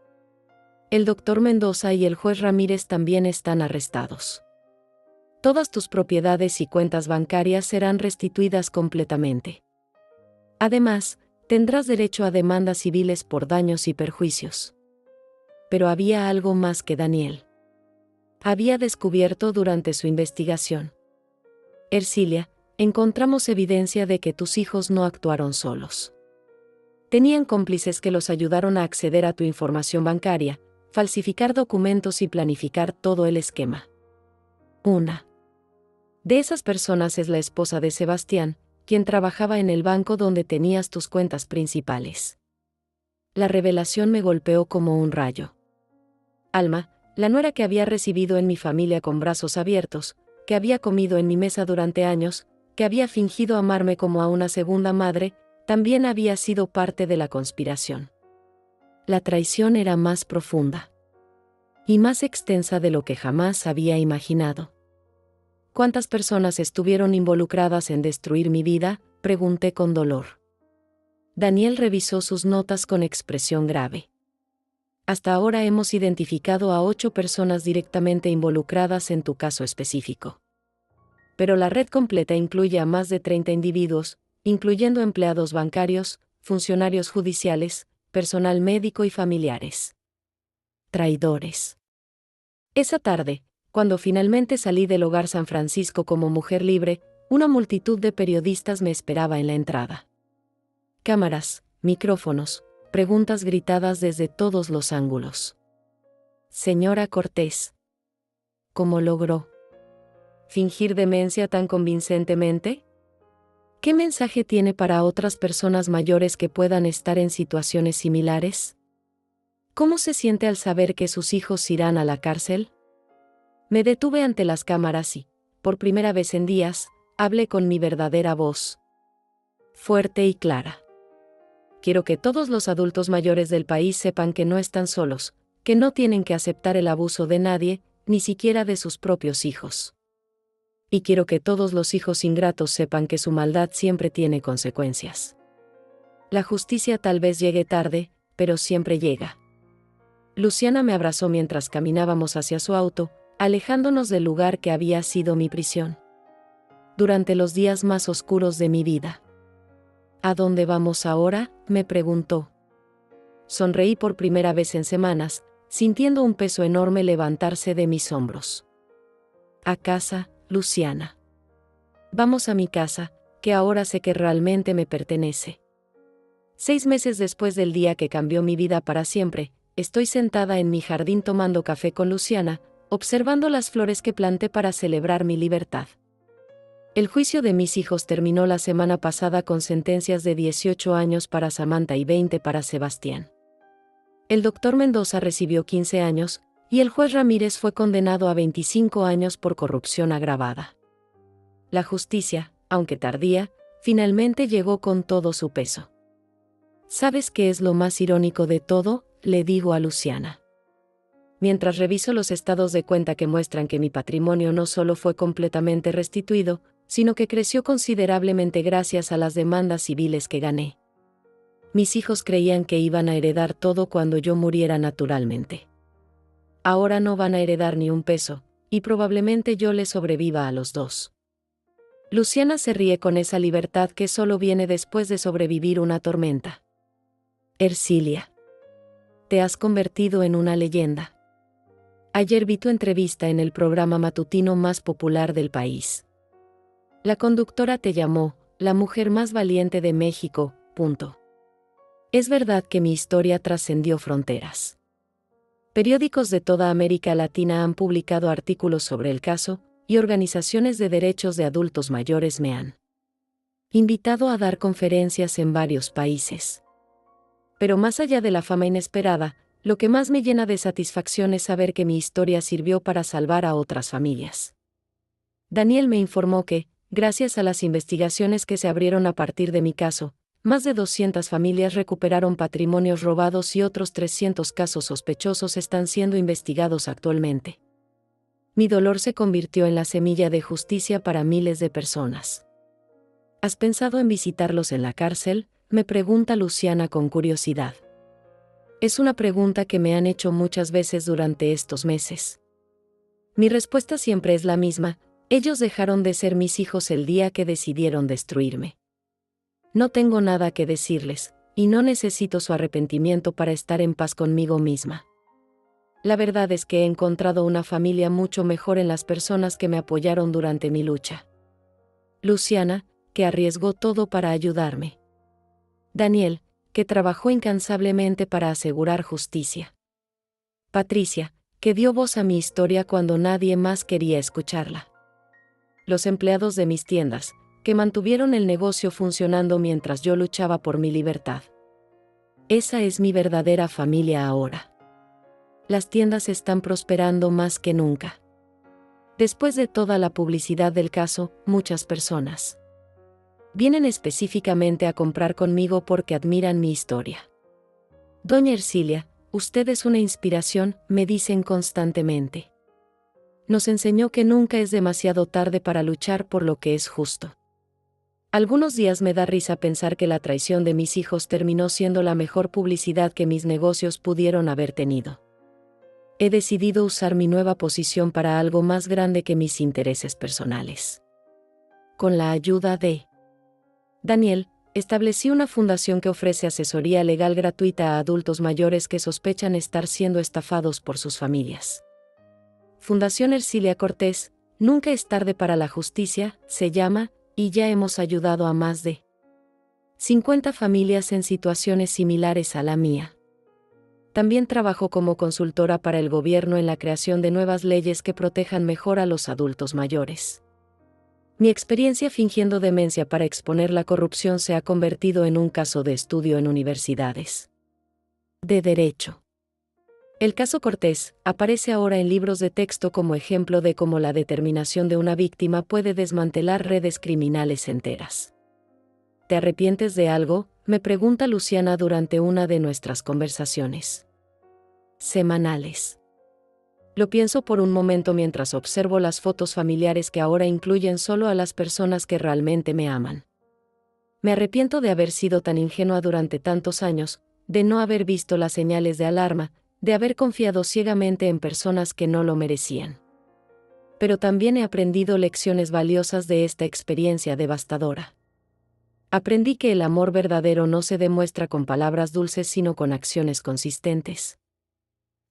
El doctor Mendoza y el juez Ramírez también están arrestados. Todas tus propiedades y cuentas bancarias serán restituidas completamente. Además, tendrás derecho a demandas civiles por daños y perjuicios. Pero había algo más que Daniel había descubierto durante su investigación. «Ercilia, encontramos evidencia de que tus hijos no actuaron solos. Tenían cómplices que los ayudaron a acceder a tu información bancaria, falsificar documentos y planificar todo el esquema. Una de esas personas es la esposa de Sebastián, quien trabajaba en el banco donde tenías tus cuentas principales». La revelación me golpeó como un rayo. Alma, la nuera que había recibido en mi familia con brazos abiertos, que había comido en mi mesa durante años, que había fingido amarme como a una segunda madre, también había sido parte de la conspiración. La traición era más profunda y más extensa de lo que jamás había imaginado. «¿Cuántas personas estuvieron involucradas en destruir mi vida?», pregunté con dolor. Daniel revisó sus notas con expresión grave. «Hasta ahora hemos identificado a 8 personas directamente involucradas en tu caso específico. Pero la red completa incluye a más de 30 individuos, incluyendo empleados bancarios, funcionarios judiciales, personal médico y familiares. Traidores». Esa tarde, cuando finalmente salí del Hogar San Francisco como mujer libre, Una multitud de periodistas me esperaba en la entrada. Cámaras, micrófonos, preguntas gritadas desde todos los ángulos. Señora Cortés, ¿cómo logró fingir demencia tan convincentemente? ¿Qué mensaje tiene para otras personas mayores que puedan estar en situaciones similares? ¿Cómo se siente al saber que sus hijos irán a la cárcel? Me detuve ante las cámaras y, por primera vez en días, hablé con mi verdadera voz. Fuerte y clara. Quiero que todos los adultos mayores del país sepan que no están solos, que no tienen que aceptar el abuso de nadie, ni siquiera de sus propios hijos. Y quiero que todos los hijos ingratos sepan que su maldad siempre tiene consecuencias. La justicia tal vez llegue tarde, pero siempre llega. Luciana me abrazó mientras caminábamos hacia su auto, alejándonos del lugar que había sido mi prisión. Durante los días más oscuros de mi vida. ¿A dónde vamos ahora?, me preguntó. Sonreí por primera vez en semanas, sintiendo un peso enorme levantarse de mis hombros. A casa, Luciana. Vamos a mi casa, que ahora sé que realmente me pertenece. 6 meses después del día que cambió mi vida para siempre, estoy sentada en mi jardín tomando café con Luciana, observando las flores que planté para celebrar mi libertad. El juicio de mis hijos terminó la semana pasada con sentencias de 18 años para Samantha y 20 para Sebastián. El doctor Mendoza recibió 15 años, y el juez Ramírez fue condenado a 25 años por corrupción agravada. La justicia, aunque tardía, finalmente llegó con todo su peso. ¿Sabes qué es lo más irónico de todo?, le digo a Luciana. Mientras reviso los estados de cuenta que muestran que mi patrimonio no solo fue completamente restituido, sino que creció considerablemente gracias a las demandas civiles que gané. Mis hijos creían que iban a heredar todo cuando yo muriera naturalmente. Ahora no van a heredar ni un peso, y probablemente yo les sobreviva a los dos. Luciana se ríe con esa libertad que solo viene después de sobrevivir una tormenta. Ercilia. Te has convertido en una leyenda. Ayer vi tu entrevista en el programa matutino más popular del país. La conductora te llamó, la mujer más valiente de México, . Es verdad que mi historia trascendió fronteras. Periódicos de toda América Latina han publicado artículos sobre el caso, y organizaciones de derechos de adultos mayores me han invitado a dar conferencias en varios países. Pero más allá de la fama inesperada, lo que más me llena de satisfacción es saber que mi historia sirvió para salvar a otras familias. Daniel me informó que, gracias a las investigaciones que se abrieron a partir de mi caso, más de 200 familias recuperaron patrimonios robados y otros 300 casos sospechosos están siendo investigados actualmente. Mi dolor se convirtió en la semilla de justicia para miles de personas. ¿Has pensado en visitarlos en la cárcel?, me pregunta Luciana con curiosidad. Es una pregunta que me han hecho muchas veces durante estos meses. Mi respuesta siempre es la misma: ellos dejaron de ser mis hijos el día que decidieron destruirme. No tengo nada que decirles, y no necesito su arrepentimiento para estar en paz conmigo misma. La verdad es que he encontrado una familia mucho mejor en las personas que me apoyaron durante mi lucha. Luciana, que arriesgó todo para ayudarme. Daniel, que trabajó incansablemente para asegurar justicia. Patricia, que dio voz a mi historia cuando nadie más quería escucharla. Los empleados de mis tiendas, que mantuvieron el negocio funcionando mientras yo luchaba por mi libertad. Esa es mi verdadera familia ahora. Las tiendas están prosperando más que nunca. Después de toda la publicidad del caso, muchas personas vienen específicamente a comprar conmigo porque admiran mi historia. Doña Ercilia, usted es una inspiración, me dicen constantemente. Nos enseñó que nunca es demasiado tarde para luchar por lo que es justo. Algunos días me da risa pensar que la traición de mis hijos terminó siendo la mejor publicidad que mis negocios pudieron haber tenido. He decidido usar mi nueva posición para algo más grande que mis intereses personales. Con la ayuda de Daniel, establecí una fundación que ofrece asesoría legal gratuita a adultos mayores que sospechan estar siendo estafados por sus familias. Fundación Ercilia Cortés, Nunca es tarde para la justicia, se llama, y ya hemos ayudado a más de 50 familias en situaciones similares a la mía. También trabajo como consultora para el gobierno en la creación de nuevas leyes que protejan mejor a los adultos mayores. Mi experiencia fingiendo demencia para exponer la corrupción se ha convertido en un caso de estudio en universidades de derecho. El caso Cortés aparece ahora en libros de texto como ejemplo de cómo la determinación de una víctima puede desmantelar redes criminales enteras. ¿Te arrepientes de algo?, me pregunta Luciana durante una de nuestras conversaciones semanales. Lo pienso por un momento mientras observo las fotos familiares que ahora incluyen solo a las personas que realmente me aman. Me arrepiento de haber sido tan ingenua durante tantos años, de no haber visto las señales de alarma, de haber confiado ciegamente en personas que no lo merecían. Pero también he aprendido lecciones valiosas de esta experiencia devastadora. Aprendí que el amor verdadero no se demuestra con palabras dulces sino con acciones consistentes.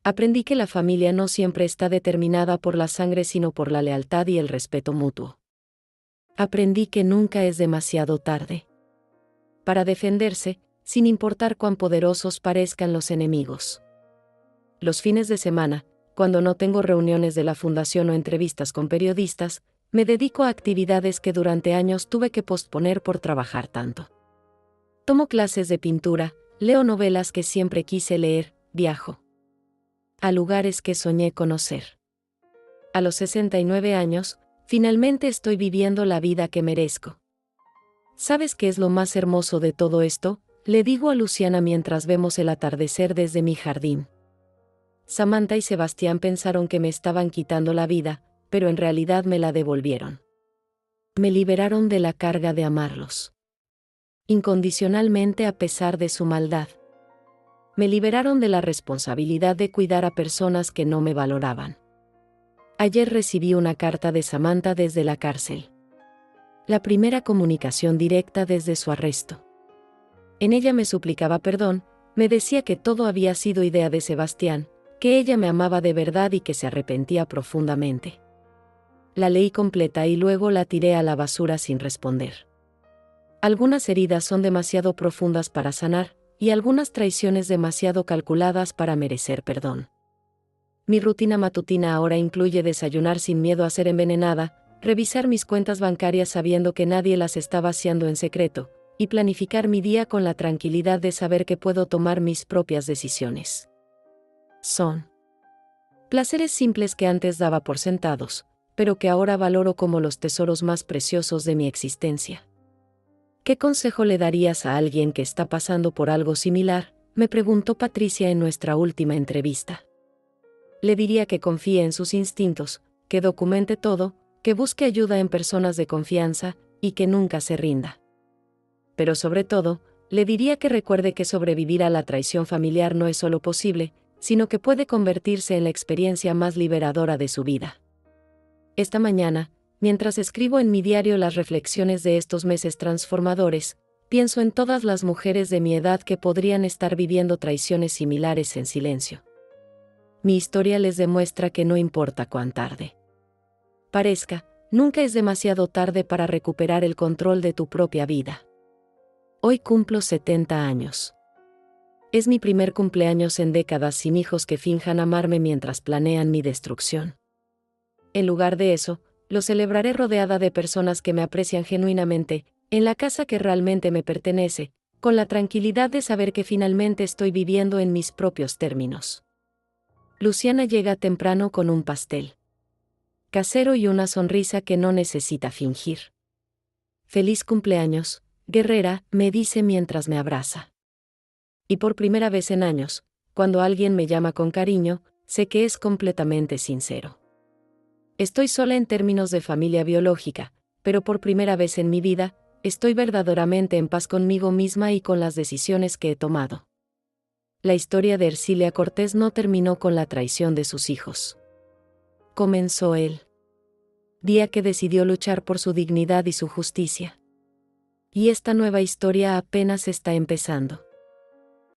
Aprendí que la familia no siempre está determinada por la sangre sino por la lealtad y el respeto mutuo. Aprendí que nunca es demasiado tarde para defenderse, sin importar cuán poderosos parezcan los enemigos. Los fines de semana, cuando no tengo reuniones de la fundación o entrevistas con periodistas, me dedico a actividades que durante años tuve que posponer por trabajar tanto. Tomo clases de pintura, leo novelas que siempre quise leer, viajo a lugares que soñé conocer. A los 69 años, finalmente estoy viviendo la vida que merezco. ¿Sabes qué es lo más hermoso de todo esto?, le digo a Luciana mientras vemos el atardecer desde mi jardín. Samantha y Sebastián pensaron que me estaban quitando la vida, pero en realidad me la devolvieron. Me liberaron de la carga de amarlos incondicionalmente a pesar de su maldad. Me liberaron de la responsabilidad de cuidar a personas que no me valoraban. Ayer recibí una carta de Samantha desde la cárcel. La primera comunicación directa desde su arresto. En ella me suplicaba perdón, me decía que todo había sido idea de Sebastián, que ella me amaba de verdad y que se arrepentía profundamente. La leí completa y luego la tiré a la basura sin responder. Algunas heridas son demasiado profundas para sanar, y algunas traiciones demasiado calculadas para merecer perdón. Mi rutina matutina ahora incluye desayunar sin miedo a ser envenenada, revisar mis cuentas bancarias sabiendo que nadie las está vaciando en secreto, y planificar mi día con la tranquilidad de saber que puedo tomar mis propias decisiones. Son placeres simples que antes daba por sentados, pero que ahora valoro como los tesoros más preciosos de mi existencia. ¿Qué consejo le darías a alguien que está pasando por algo similar?, me preguntó Patricia en nuestra última entrevista. Le diría que confíe en sus instintos, que documente todo, que busque ayuda en personas de confianza, y que nunca se rinda. Pero sobre todo, le diría que recuerde que sobrevivir a la traición familiar no es solo posible, sino que puede convertirse en la experiencia más liberadora de su vida. Esta mañana, mientras escribo en mi diario las reflexiones de estos meses transformadores, pienso en todas las mujeres de mi edad que podrían estar viviendo traiciones similares en silencio. Mi historia les demuestra que no importa cuán tarde parezca, nunca es demasiado tarde para recuperar el control de tu propia vida. Hoy cumplo 70 años. Es mi primer cumpleaños en décadas sin hijos que finjan amarme mientras planean mi destrucción. En lugar de eso, lo celebraré rodeada de personas que me aprecian genuinamente, en la casa que realmente me pertenece, con la tranquilidad de saber que finalmente estoy viviendo en mis propios términos. Luciana llega temprano con un pastel casero y una sonrisa que no necesita fingir. Feliz cumpleaños, guerrera, me dice mientras me abraza. Y por primera vez en años, cuando alguien me llama con cariño, sé que es completamente sincero. Estoy sola en términos de familia biológica, pero por primera vez en mi vida, estoy verdaderamente en paz conmigo misma y con las decisiones que he tomado. La historia de Ercilia Cortés no terminó con la traición de sus hijos. Comenzó el día que decidió luchar por su dignidad y su justicia. Y esta nueva historia apenas está empezando.